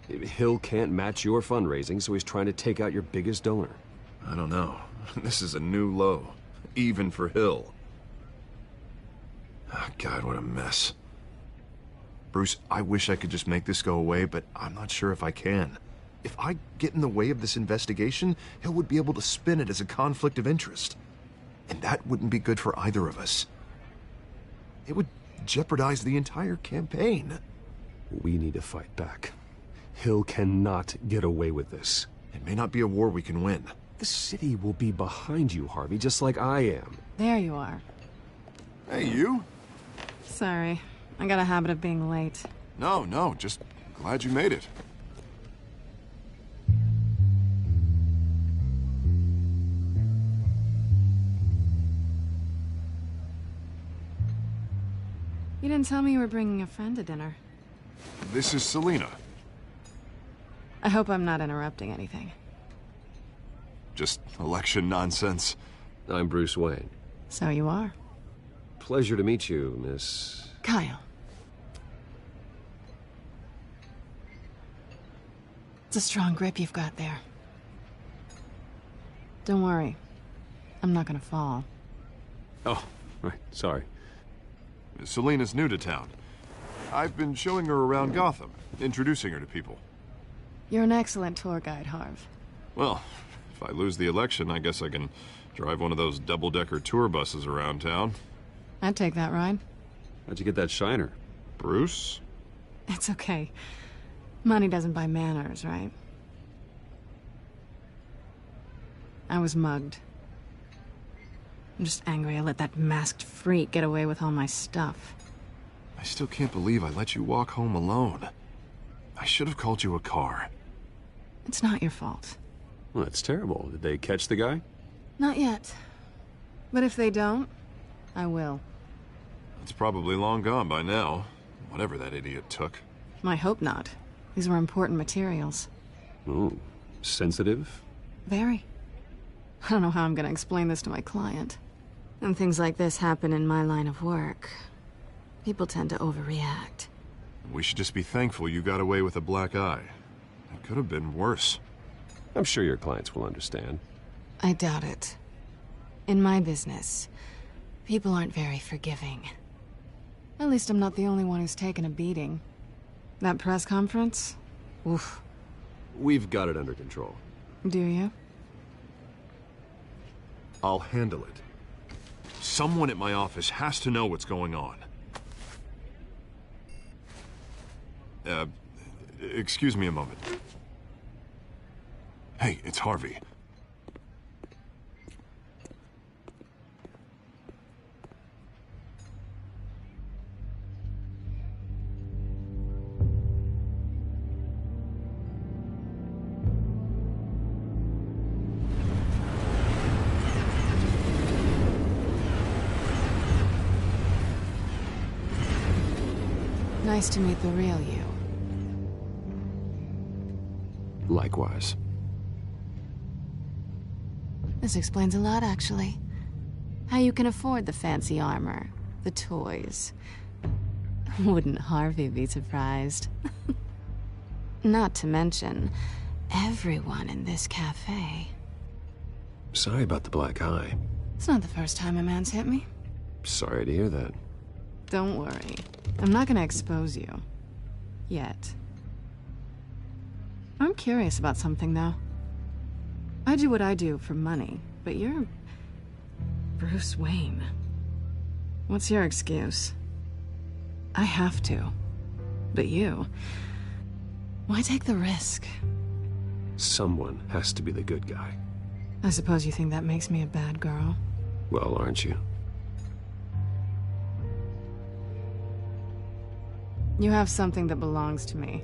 Hill can't match your fundraising, so he's trying to take out your biggest donor. I don't know. This is a new low. Even for Hill. Oh, God, what a mess. Bruce, I wish I could just make this go away, but I'm not sure if I can. If I get in the way of this investigation, Hill would be able to spin it as a conflict of interest. And that wouldn't be good for either of us. It would jeopardize the entire campaign. We need to fight back. Hill cannot get away with this. It may not be a war we can win. The city will be behind you, Harvey, just like I am. There you are. Hey, you? Sorry. I got a habit of being late. No, just glad you made it. You didn't tell me you were bringing a friend to dinner. This is Selina. I hope I'm not interrupting anything. Just election nonsense. I'm Bruce Wayne. So you are. Pleasure to meet you, Miss... Kyle. It's a strong grip you've got there. Don't worry. I'm not gonna fall. Oh, right. Sorry. Selina's new to town. I've been showing her around Gotham, introducing her to people. You're an excellent tour guide, Harv. Well, if I lose the election, I guess I can Drive one of those double-decker tour buses around town. I'd take that ride. How'd you get that shiner? Bruce? It's okay. Money doesn't buy manners, right? I was mugged. I'm just angry I let that masked freak get away with all my stuff. I still can't believe I let you walk home alone. I should have called you a car. It's not your fault. Well, that's terrible. Did they catch the guy? Not yet. But if they don't, I will. It's probably long gone by now, whatever that idiot took. I hope not. These were important materials. Oh, sensitive? Very. I don't know how I'm gonna explain this to my client. When things like this happen in my line of work, people tend to overreact. We should just be thankful you got away with a black eye. It could have been worse. I'm sure your clients will understand. I doubt it. In my business, people aren't very forgiving. At least I'm not the only one who's taken a beating. That press conference? Oof. We've got it under control. Do you? I'll handle it. Someone at my office has to know what's going on. Excuse me a moment. Hey, it's Harvey. Nice to meet the real you. Likewise. This explains a lot, actually. How you can afford the fancy armor, the toys. Wouldn't Harvey be surprised? Not to mention, everyone in this cafe. Sorry about the black eye. It's not the first time a man's hit me. Sorry to hear that. Don't worry. I'm not gonna expose you. Yet. I'm curious about something, though. I do what I do for money, but you're... Bruce Wayne. What's your excuse? I have to. But you... Why take the risk? Someone has to be the good guy. I suppose you think that makes me a bad girl? Well, aren't you? You have something that belongs to me.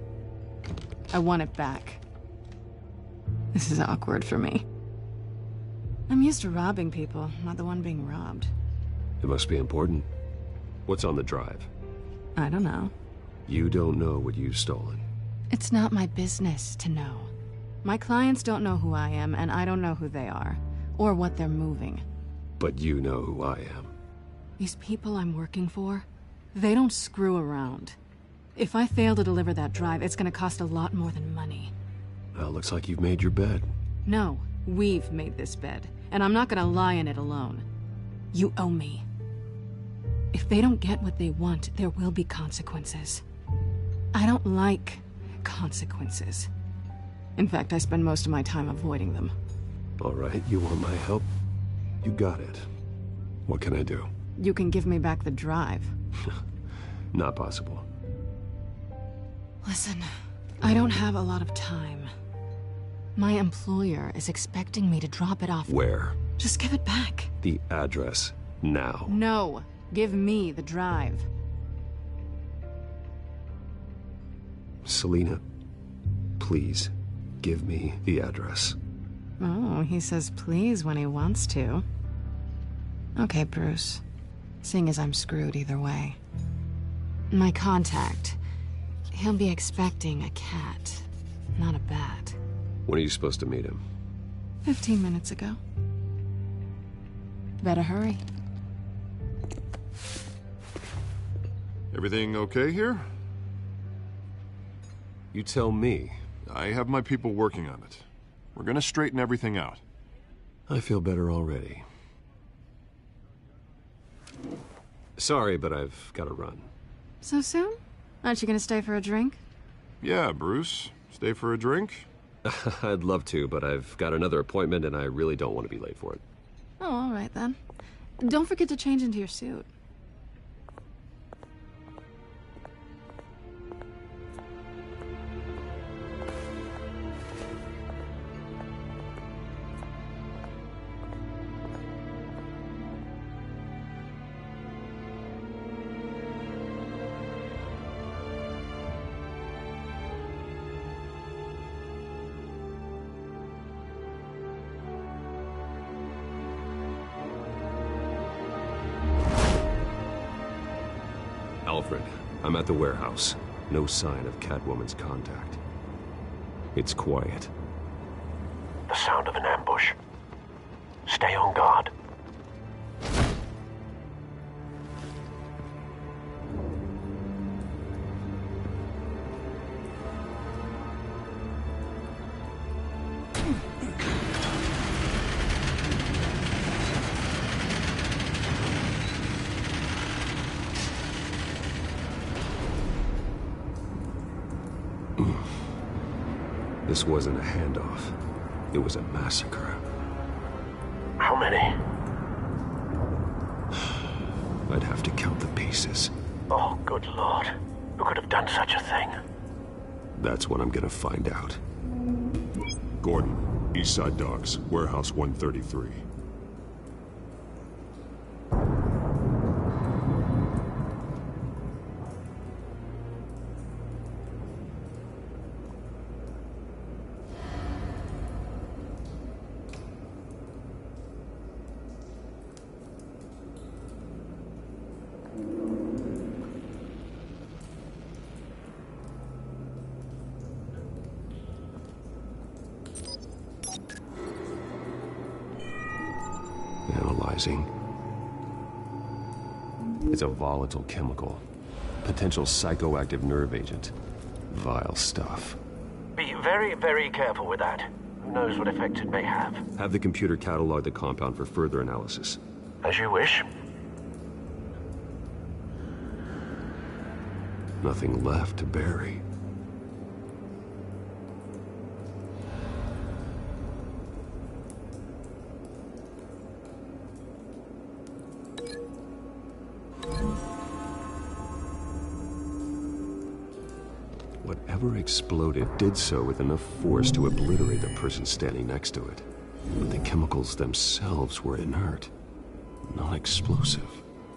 I want it back. This is awkward for me. I'm used to robbing people, not the one being robbed. It must be important. What's on the drive? I don't know. You don't know what you've stolen. It's not my business to know. My clients don't know who I am, and I don't know who they are, or what they're moving. But you know who I am. These people I'm working for, they don't screw around. If I fail to deliver that drive, it's gonna cost a lot more than money. Well, looks like you've made your bed. No, we've made this bed, and I'm not gonna lie in it alone. You owe me. If they don't get what they want, there will be consequences. I don't like consequences. In fact, I spend most of my time avoiding them. All right, you want my help? You got it. What can I do? You can give me back the drive. Not possible. Listen, I don't have a lot of time. My employer is expecting me to drop it off. Where? Just give it back. The address, now. No, give me the drive. Selina, please, give me the address. Oh, he says please when he wants to. Okay, Bruce. Seeing as I'm screwed either way. My contact, he'll be expecting a cat, not a bat. When are you supposed to meet him? 15 minutes ago. Better hurry. Everything okay here? You tell me. I have my people working on it. We're gonna straighten everything out. I feel better already. Sorry, but I've got to run. So soon? Aren't you gonna stay for a drink? Yeah, Bruce. Stay for a drink? I'd love to, but I've got another appointment and I really don't want to be late for it. Oh, all right then. Don't forget to change into your suit. Alfred, I'm at the warehouse. No sign of Catwoman's contact. It's quiet. The sound of an ambush. Stay on guard. This wasn't a handoff. It was a massacre. How many? I'd have to count the pieces. Oh, good Lord. Who could have done such a thing? That's what I'm gonna find out. Gordon, Eastside Docks, Warehouse 133. Analyzing. It's a volatile chemical. Potential psychoactive nerve agent. Vile stuff. Be very, very careful with that. Who knows what effect it may have. Have the computer catalog the compound for further analysis. As you wish. Nothing left to bury. Whatever exploded did so with enough force to obliterate the person standing next to it. But the chemicals themselves were inert, not explosive.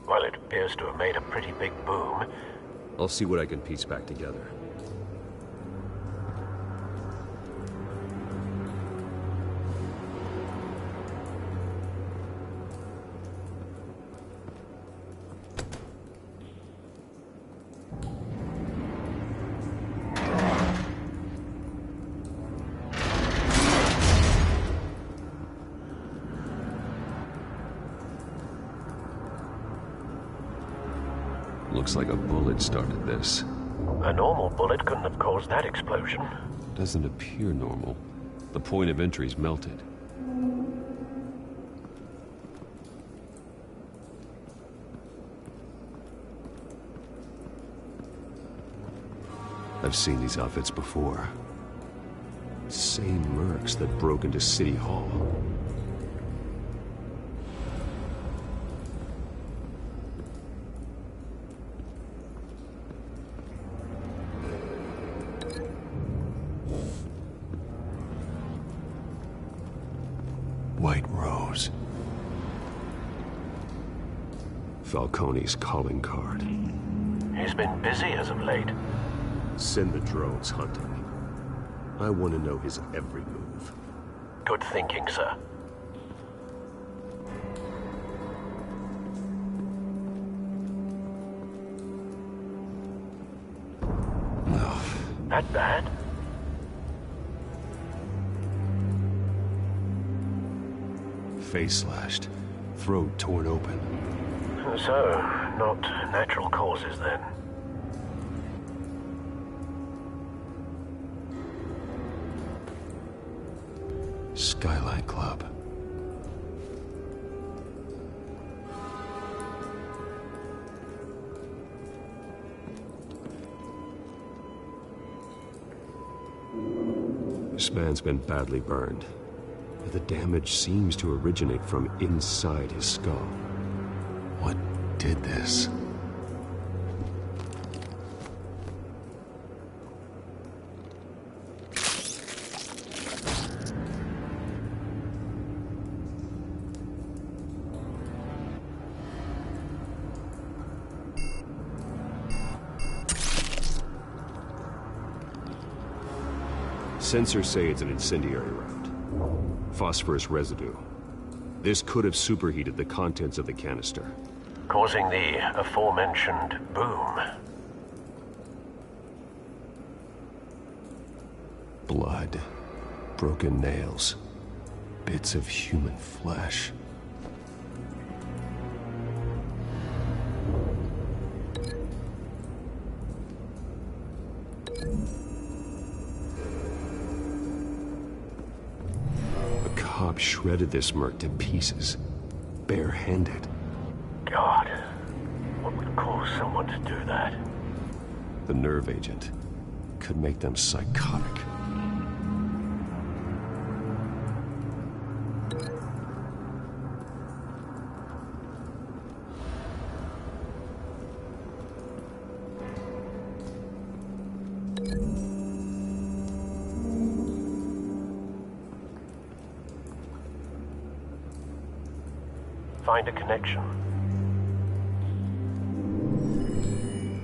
Well, it appears to have made a pretty big boom. I'll see what I can piece back together. Looks like a bullet started this. A normal bullet couldn't have caused that explosion. Doesn't appear normal. The point of entry's melted. I've seen these outfits before. Same mercs that broke into City Hall. White Rose. Falcone's calling card. He's been busy as of late. Send the drones hunting. I want to know his every move. Good thinking, sir. No. That bad? Face slashed, throat torn open. So, not natural causes then. Skyline Club. This man's been badly burned. but the damage seems to originate from inside his skull. What did this? Sensors say it's an incendiary round. Phosphorus residue. This could have superheated the contents of the canister, causing the aforementioned boom. Blood, broken nails, bits of human flesh. Shredded this merc to pieces, barehanded. God, what would cause someone to do that? The nerve agent could make them psychotic. Find a connection.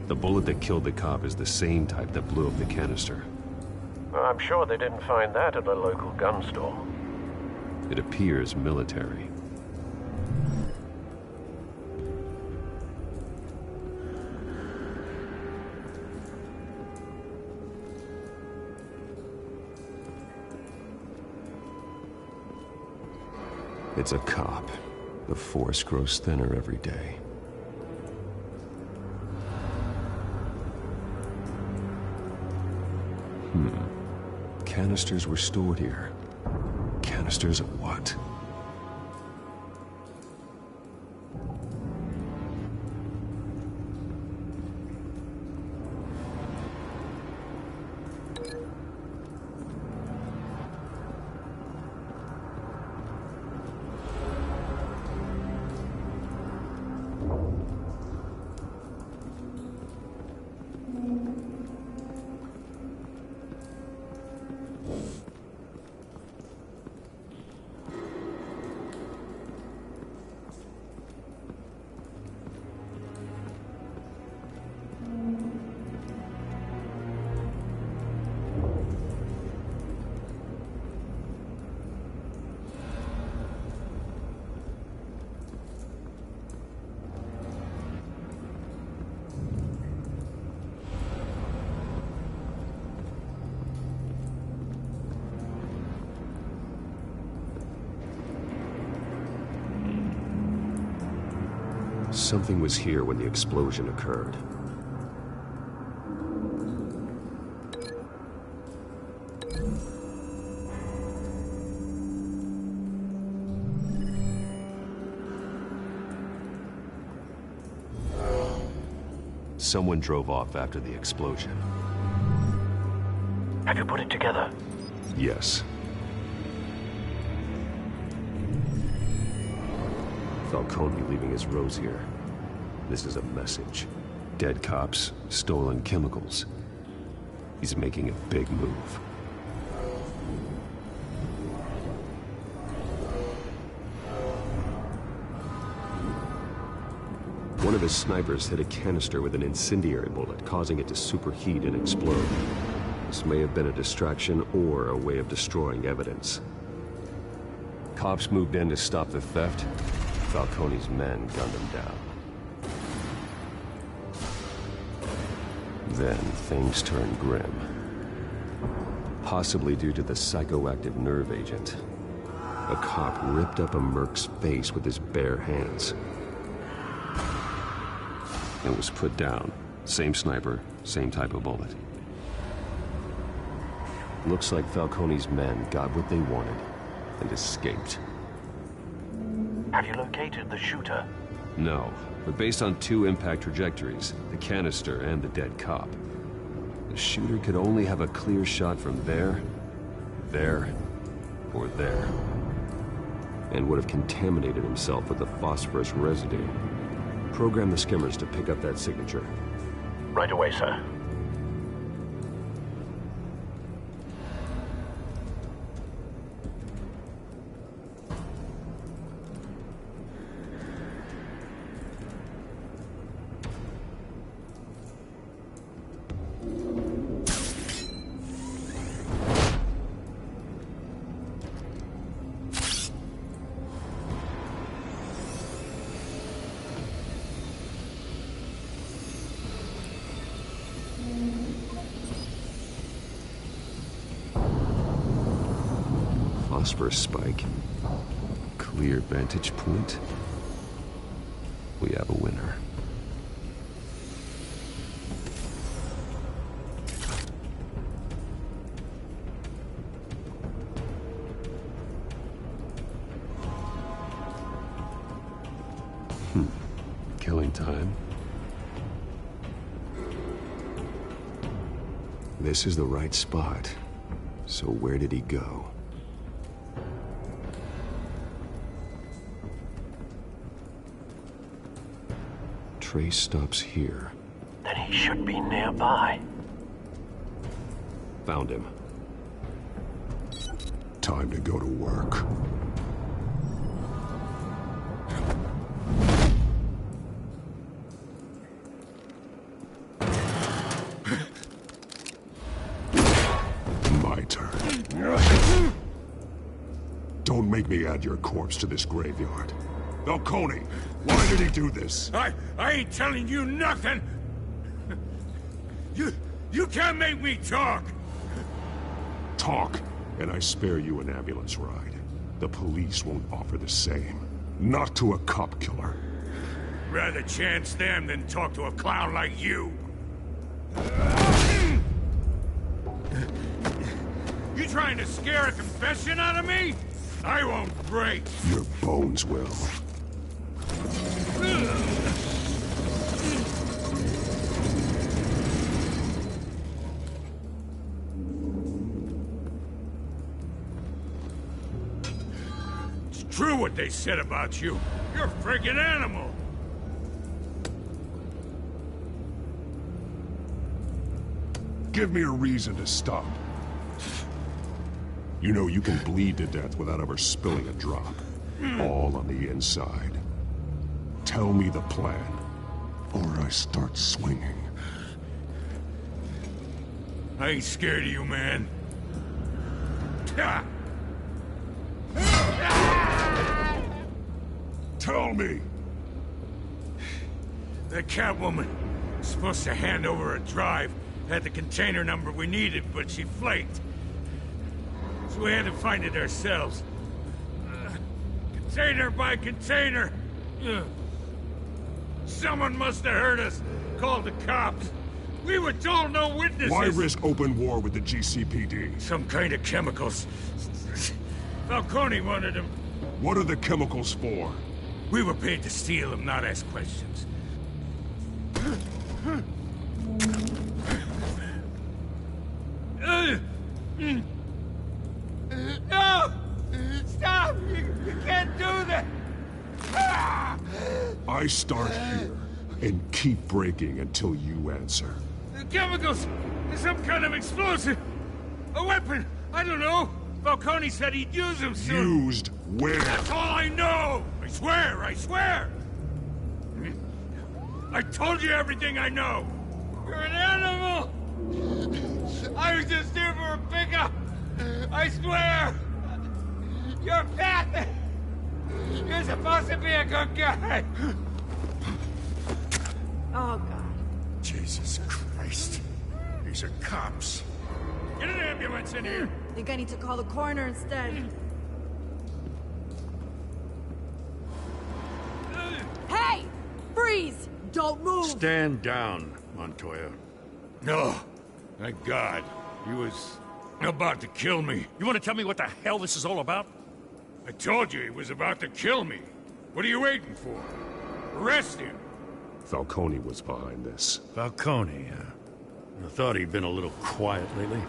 The bullet that killed the cop is the same type that blew up the canister. I'm sure they didn't find that at a local gun store. It appears military. It's a cop. The force grows thinner every day. Canisters were stored here. Canisters of what? Something was here when the explosion occurred. Someone drove off after the explosion. Have you put it together? Yes. Falcone leaving his rose here. This is a message. Dead cops, stolen chemicals. He's making a big move. One of his snipers hit a canister with an incendiary bullet, causing it to superheat and explode. This may have been a distraction or a way of destroying evidence. Cops moved in to stop the theft. Falcone's men gunned him down. Then things turned grim. Possibly due to the psychoactive nerve agent. A cop ripped up a merc's face with his bare hands. And was put down. Same sniper, same type of bullet. Looks like Falcone's men got what they wanted and escaped. Have you located the shooter? No, but based on two impact trajectories, the canister and the dead cop, the shooter could only have a clear shot from there, or there. and would have contaminated himself with the phosphorus residue. Program the skimmers to pick up that signature. Right away, sir. Phosphorus spike. Clear vantage point. We have a winner. Killing time. This is the right spot. So where did he go? Trace stops here. Then he should be nearby. Found him. Time to go to work. My turn. Don't make me add your corpse to this graveyard. Falcone, why did he do this? I ain't telling you nothing! You can't make me talk! Talk, and I spare you an ambulance ride. The police won't offer the same. Not to a cop killer. Rather chance them than talk to a clown like you. You trying to scare a confession out of me? I won't break. Your bones will. It's true what they said about you. You're a friggin' animal. Give me a reason to stop. You know you can bleed to death without ever spilling a drop. All on the inside. Tell me the plan, or I start swinging. I ain't scared of you, man. Tell me! The Catwoman was supposed to hand over a drive. Had the container number we needed, but she flaked. So we had to find it ourselves. Container by container. Someone must have heard us. Called the cops. We were told no witnesses. Why risk open war with the GCPD? Some kind of chemicals. Falcone wanted them. What are the chemicals for? We were paid to steal them, not ask questions. No! Stop! You can't do that! I start here, and keep breaking until you answer. The chemicals! Some kind of explosive! A weapon! I don't know! Falcone said he'd use them soon! Used where? That's all I know! I swear! I swear! I told you everything I know! You're an animal! I was just here for a pickup! I swear! You're fat! You're supposed to be a good guy! Oh, God. Jesus Christ. These are cops. Get an ambulance in here! Think I need to call the coroner instead. Hey! Freeze! Don't move! Stand down, Montoya. No. Thank God. He was about to kill me. You want to tell me what the hell this is all about? I told you he was about to kill me. What are you waiting for? Arrest him. Falcone was behind this. Falcone, I thought he'd been a little quiet lately.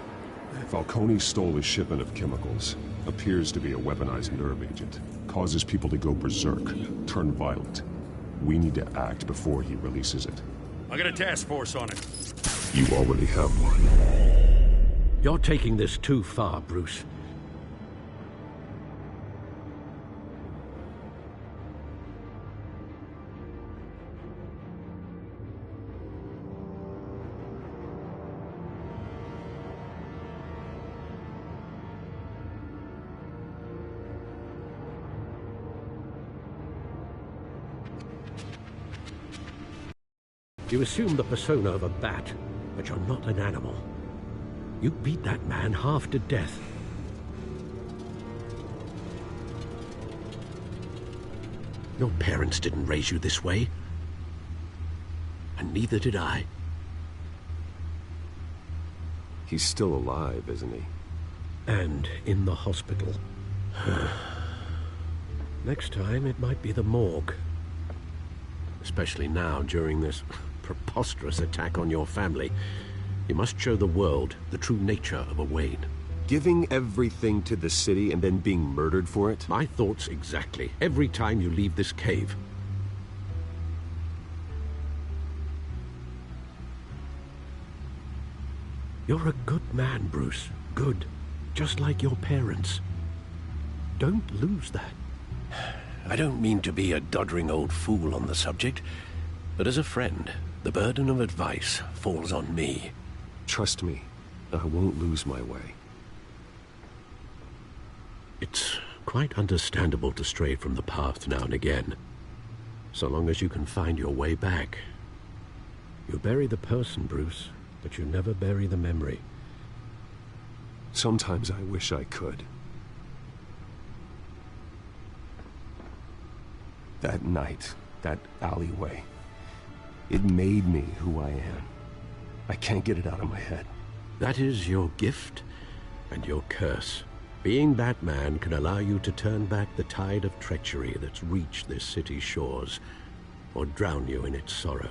Falcone stole a shipment of chemicals. Appears to be a weaponized nerve agent. Causes people to go berserk, turn violent. We need to act before he releases it. I got a task force on it. You already have one. You're taking this too far, Bruce. You assume the persona of a bat, but you're not an animal. You beat that man half to death. Your parents didn't raise you this way. And neither did I. He's still alive, isn't he? And in the hospital. Next time, it might be the morgue. Especially now, during this preposterous attack on your family. You must show the world the true nature of a Wayne. Giving everything to the city and then being murdered for it? My thoughts exactly. Every time you leave this cave. You're a good man, Bruce. Good. Just like your parents. Don't lose that. I don't mean to be a doddering old fool on the subject, but as a friend, the burden of advice falls on me. Trust me, I won't lose my way. It's quite understandable to stray from the path now and again, so long as you can find your way back. You bury the person, Bruce, but you never bury the memory. Sometimes I wish I could. That night, that alleyway, it made me who I am. I can't get it out of my head. That is your gift and your curse. Being Batman can allow you to turn back the tide of treachery that's reached this city's shores, or drown you in its sorrow.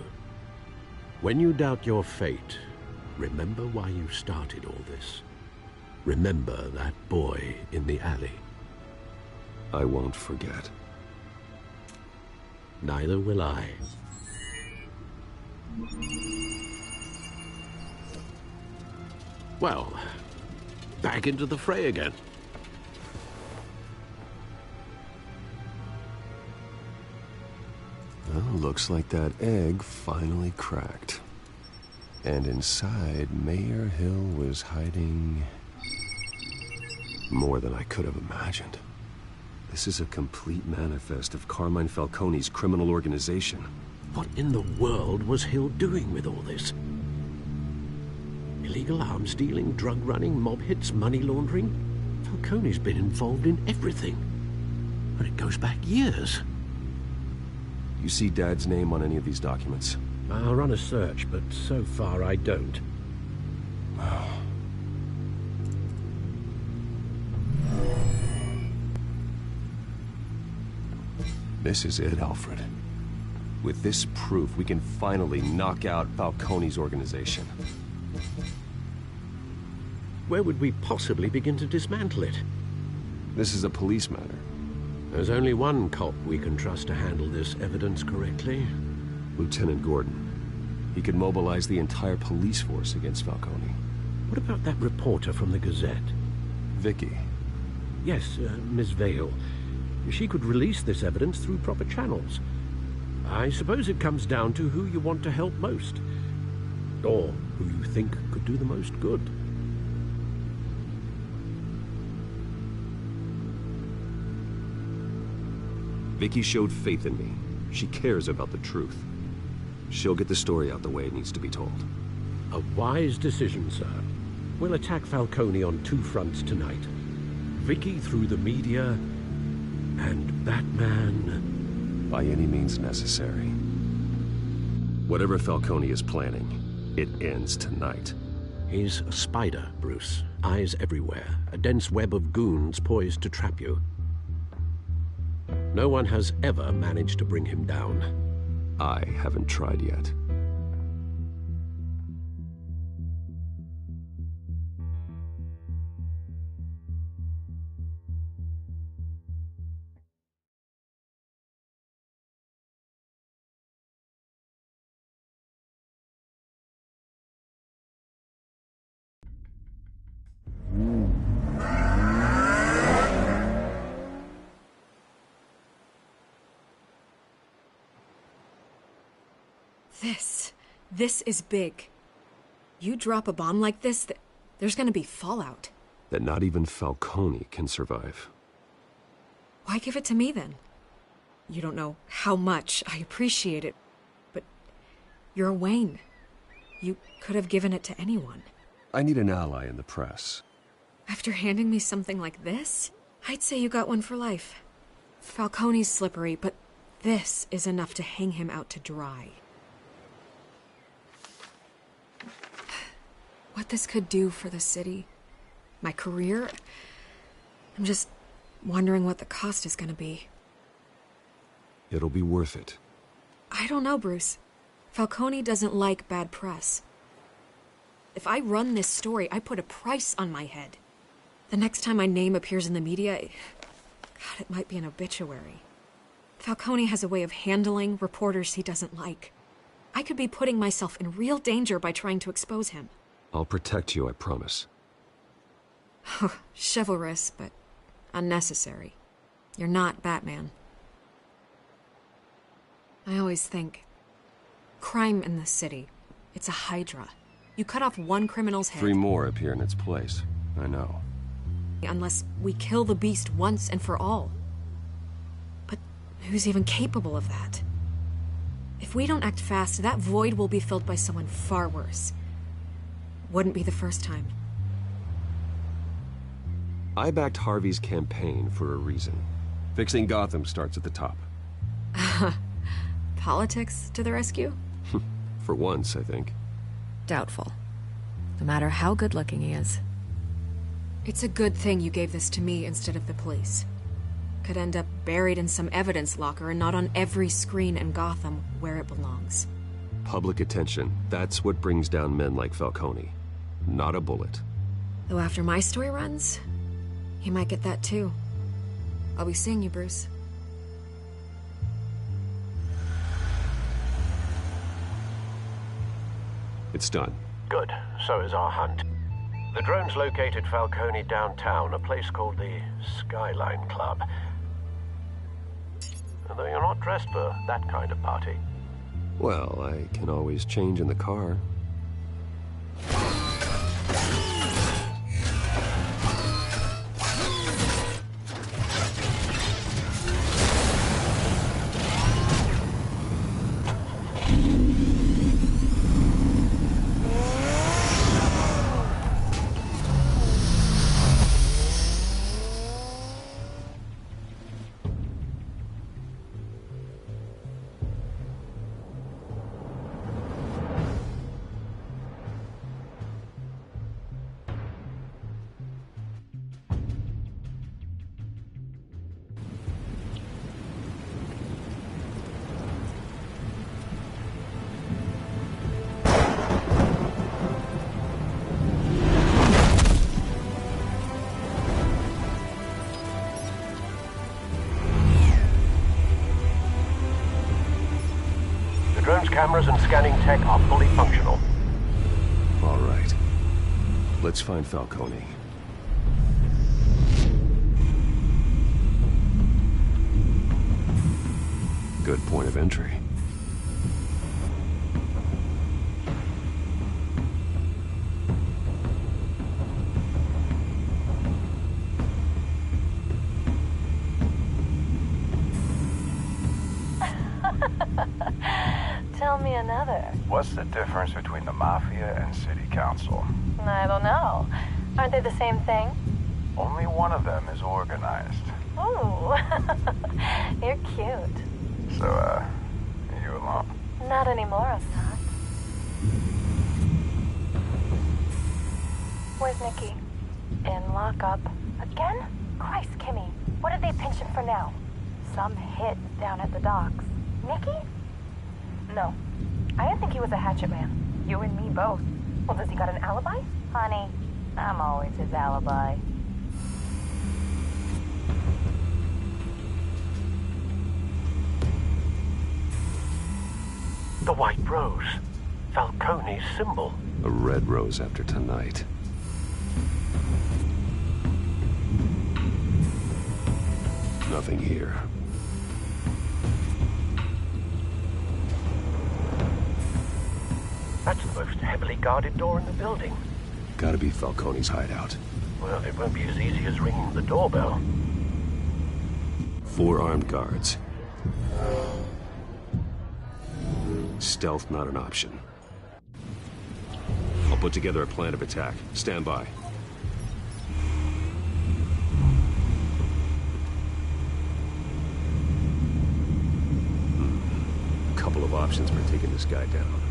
When you doubt your fate, remember why you started all this. Remember that boy in the alley. I won't forget. Neither will I. Well, back into the fray again. Well, looks like that egg finally cracked. And inside, Mayor Hill was hiding more than I could have imagined. This is a complete manifest of Carmine Falcone's criminal organization. What in the world was Hill doing with all this? Illegal arms dealing, drug running, mob hits, money laundering? Falcone's been involved in everything. And it goes back years. You see Dad's name on any of these documents? I'll run a search, but so far I don't. This is it, Alfred. With this proof, we can finally knock out Falcone's organization. Where would we possibly begin to dismantle it? This is a police matter. There's only one cop we can trust to handle this evidence correctly. Lieutenant Gordon. He could mobilize the entire police force against Falcone. What about that reporter from the Gazette? Vicky. Yes, Miss Vale. She could release this evidence through proper channels. I suppose it comes down to who you want to help most. Or who you think could do the most good. Vicky showed faith in me. She cares about the truth. She'll get the story out the way it needs to be told. A wise decision, sir. We'll attack Falcone on two fronts tonight. Vicky through the media, and Batman... by any means necessary. Whatever Falcone is planning, it ends tonight. He's a spider, Bruce. Eyes everywhere. A dense web of goons poised to trap you. No one has ever managed to bring him down. I haven't tried yet. This is big. You drop a bomb like this, there's gonna be fallout. That not even Falcone can survive. Why give it to me then? You don't know how much I appreciate it, but you're Wayne. You could have given it to anyone. I need an ally in the press. After handing me something like this, I'd say you got one for life. Falcone's slippery, but this is enough to hang him out to dry. What this could do for the city, my career, I'm just wondering what the cost is gonna be. It'll be worth it. I don't know, Bruce. Falcone doesn't like bad press. If I run this story, I put a price on my head. The next time my name appears in the media, God, it might be an obituary. Falcone has a way of handling reporters he doesn't like. I could be putting myself in real danger by trying to expose him. I'll protect you, I promise. Chivalrous, but unnecessary. You're not Batman. I always think, crime in the city, it's a hydra. You cut off one criminal's head. 3 more appear in its place. I know. Unless we kill the beast once and for all. But who's even capable of that? If we don't act fast, that void will be filled by someone far worse. Wouldn't be the first time. I backed Harvey's campaign for a reason. Fixing Gotham starts at the top. Politics to the rescue? For once, I think. Doubtful. No matter how good-looking he is. It's a good thing you gave this to me instead of the police. Could end up buried in some evidence locker and not on every screen in Gotham where it belongs. Public attention. That's what brings down men like Falcone. Not a bullet. Though after my story runs, he might get that too. I'll be seeing you, Bruce. It's done. Good. So is our hunt. The drone's located Falcone downtown, a place called the Skyline Club. Although you're not dressed for that kind of party. Well, I can always change in the car. Cameras and scanning tech are fully functional. All right. Let's find Falcone. Good point of entry. Tell me another. What's the difference between the Mafia and City Council? I don't know. Aren't they the same thing? Only one of them is organized. Ooh. You're cute. So, are you alone? Not anymore, Assad. Where's Nikki? In lockup. Again? Christ, Kimmy. What did they pinch him for now? Some hit down at the docks. Nikki? No. I didn't think he was a hatchet man. You and me both. Well, does he got an alibi? Honey, I'm always his alibi. The white rose. Falcone's symbol. A red rose after tonight. Nothing here. That's the most heavily guarded door in the building. Gotta be Falcone's hideout. Well, it won't be as easy as ringing the doorbell. 4 armed guards. Stealth not an option. I'll put together a plan of attack. Stand by. Couple of options for taking this guy down.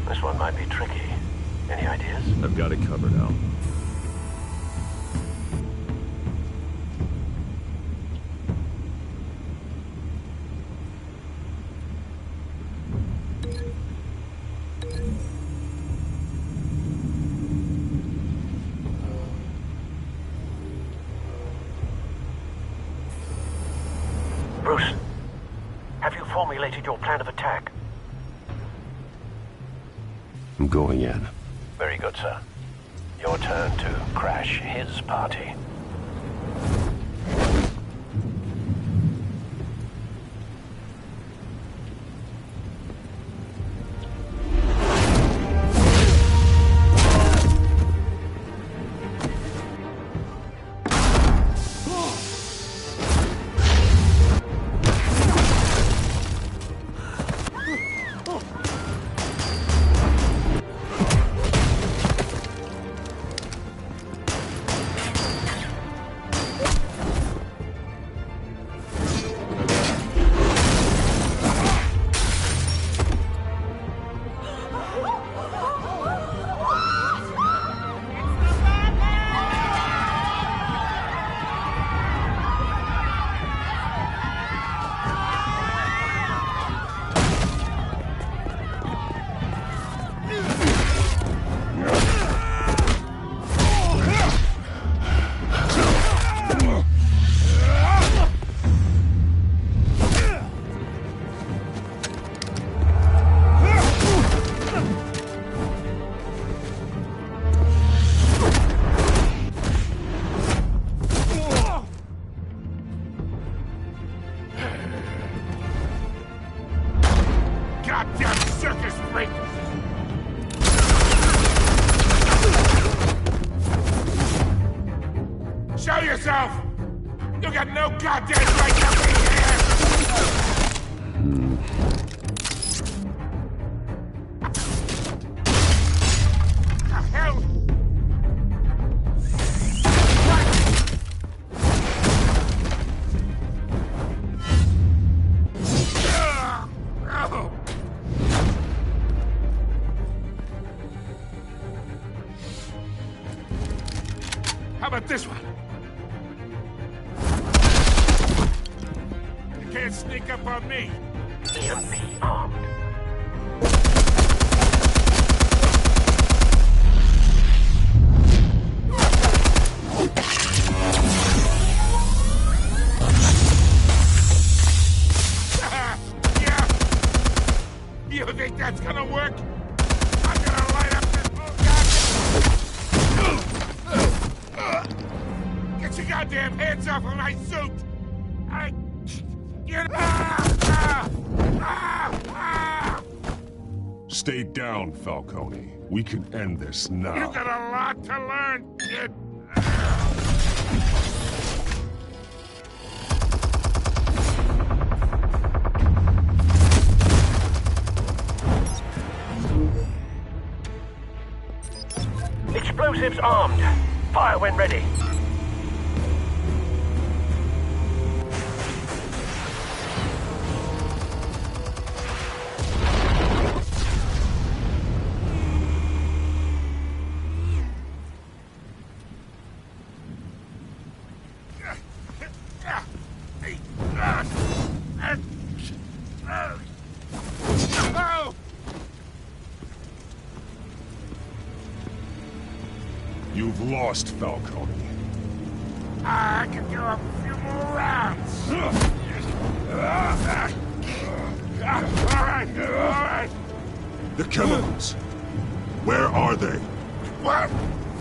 This one might be tricky. Any ideas? I've got it covered, Al. Bruce, have you formulated your plan of attack? I'm going in. Very good, sir. Your turn to crash his party. Show yourself! You got no goddamn right to be here! The hell? How about this one? You can't sneak up on me. EMP armed. Yeah. You think that's gonna work? I'm gonna light up this bullshit. Get your goddamn hands off of my suit! Stay down, Falcone. We can end this now. You got a lot to learn, kid. Explosives armed. Fire when ready. You've lost, Falcone. I can do a few more rounds. All right. The chemicals. Where are they? What?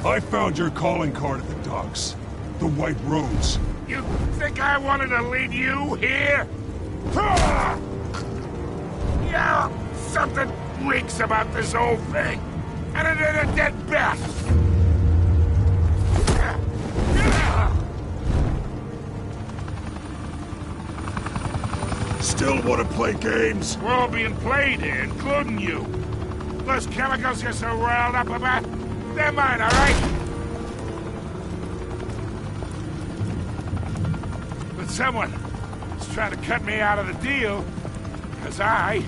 I found your calling card at the docks. The White Rose. You think I wanted to lead you here? Yeah, something reeks about this whole thing. And it ain't a dead bat. Still want to play games? We're all being played here, including you. Those chemicals you're so riled up about, they're mine, all right? But someone is trying to cut me out of the deal, because I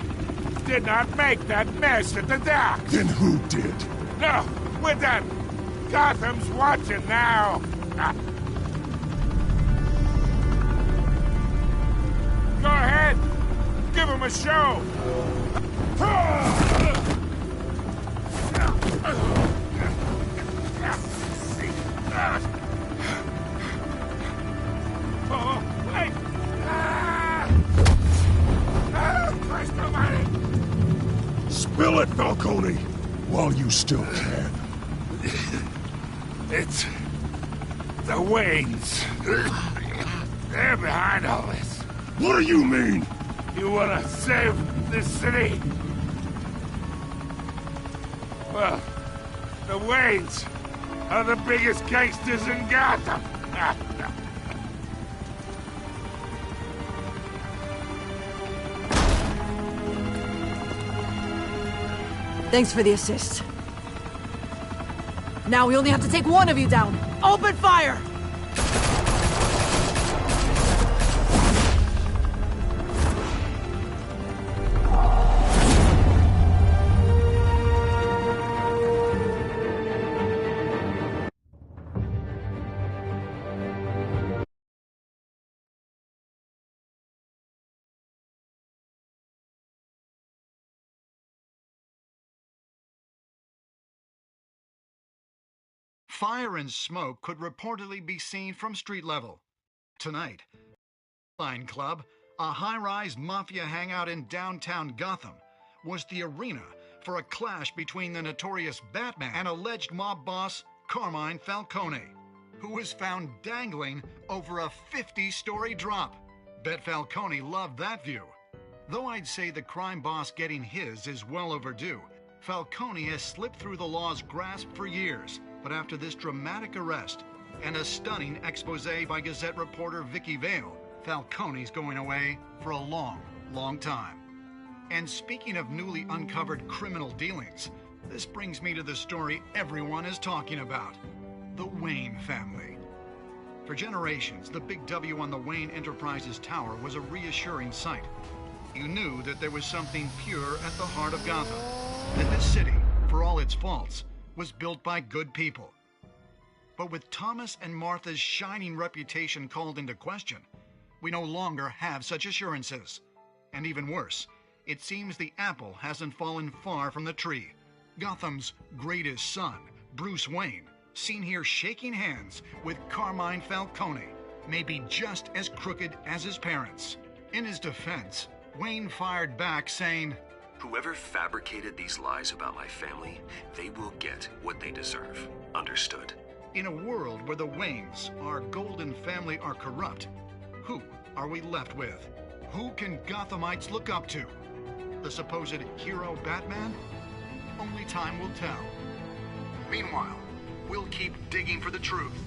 did not make that mess at the docks. Then who did? No, we're done. Gotham's watching now. Go ahead. Give him a show. Oh, wait. Christ almighty. Spill it, Falcone, while you still can. It's the Waynes. They're behind all this. What do you mean? You wanna save this city? Well, the Waynes are the biggest gangsters in Gotham. Thanks for the assist. Now we only have to take one of you down. Open fire! Fire and smoke could reportedly be seen from street level. Tonight, Line Club, a high-rise mafia hangout in downtown Gotham, was the arena for a clash between the notorious Batman and alleged mob boss Carmine Falcone, who was found dangling over a 50-story drop. Bet Falcone loved that view. Though I'd say the crime boss getting his is well overdue, Falcone has slipped through the law's grasp for years. But after this dramatic arrest and a stunning expose by Gazette reporter Vicky Vale, Falcone's going away for a long, long time. And speaking of newly uncovered criminal dealings, this brings me to the story everyone is talking about: the Wayne family. For generations, the big W on the Wayne Enterprises Tower was a reassuring sight. You knew that there was something pure at the heart of Gotham, that this city, for all its faults, was built by good people. But with Thomas and Martha's shining reputation called into question, we no longer have such assurances. And even worse, it seems the apple hasn't fallen far from the tree. Gotham's greatest son, Bruce Wayne, seen here shaking hands with Carmine Falcone, may be just as crooked as his parents. In his defense, Wayne fired back saying, "Whoever fabricated these lies about my family, they will get what they deserve. Understood?" In a world where the Waynes, our golden family, are corrupt, who are we left with? Who can Gothamites look up to? The supposed hero Batman? Only time will tell. Meanwhile, we'll keep digging for the truth.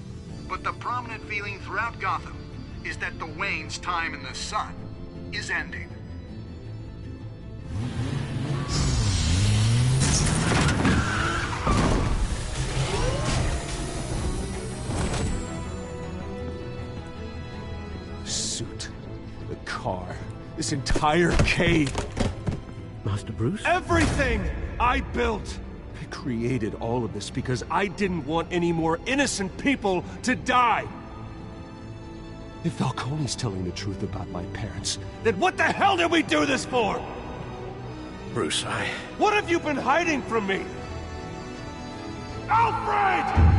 But the prominent feeling throughout Gotham is that the Waynes' time in the sun is ending. Suit, the car, this entire cave. Master Bruce? Everything I built! I created all of this because I didn't want any more innocent people to die! If Falcone's telling the truth about my parents, then what the hell did we do this for? Bruce, What have you been hiding from me? Alfred!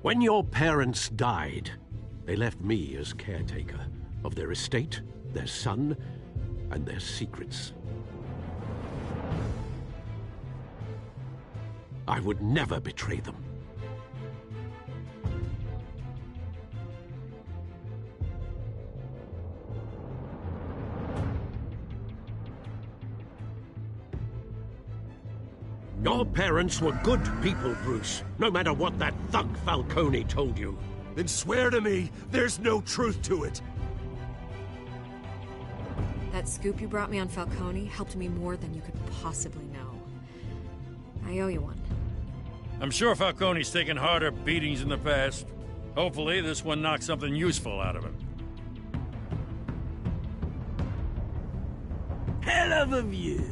When your parents died, they left me as caretaker of their estate, their son, and their secrets. I would never betray them. Your parents were good people, Bruce, no matter what that thug Falcone told you. Then swear to me there's no truth to it. That scoop you brought me on Falcone helped me more than you could possibly know. I owe you one. I'm sure Falcone's taken harder beatings in the past. Hopefully, this one knocks something useful out of him. Hell of a view.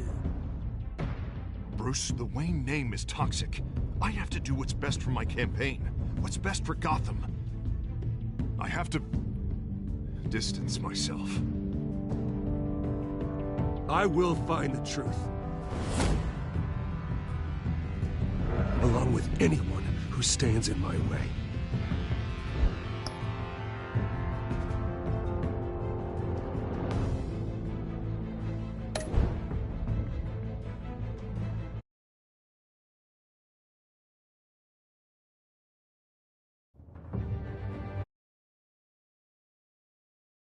Bruce, the Wayne name is toxic. I have to do what's best for my campaign. What's best for Gotham. I have to distance myself. I will find the truth. Along with anyone who stands in my way.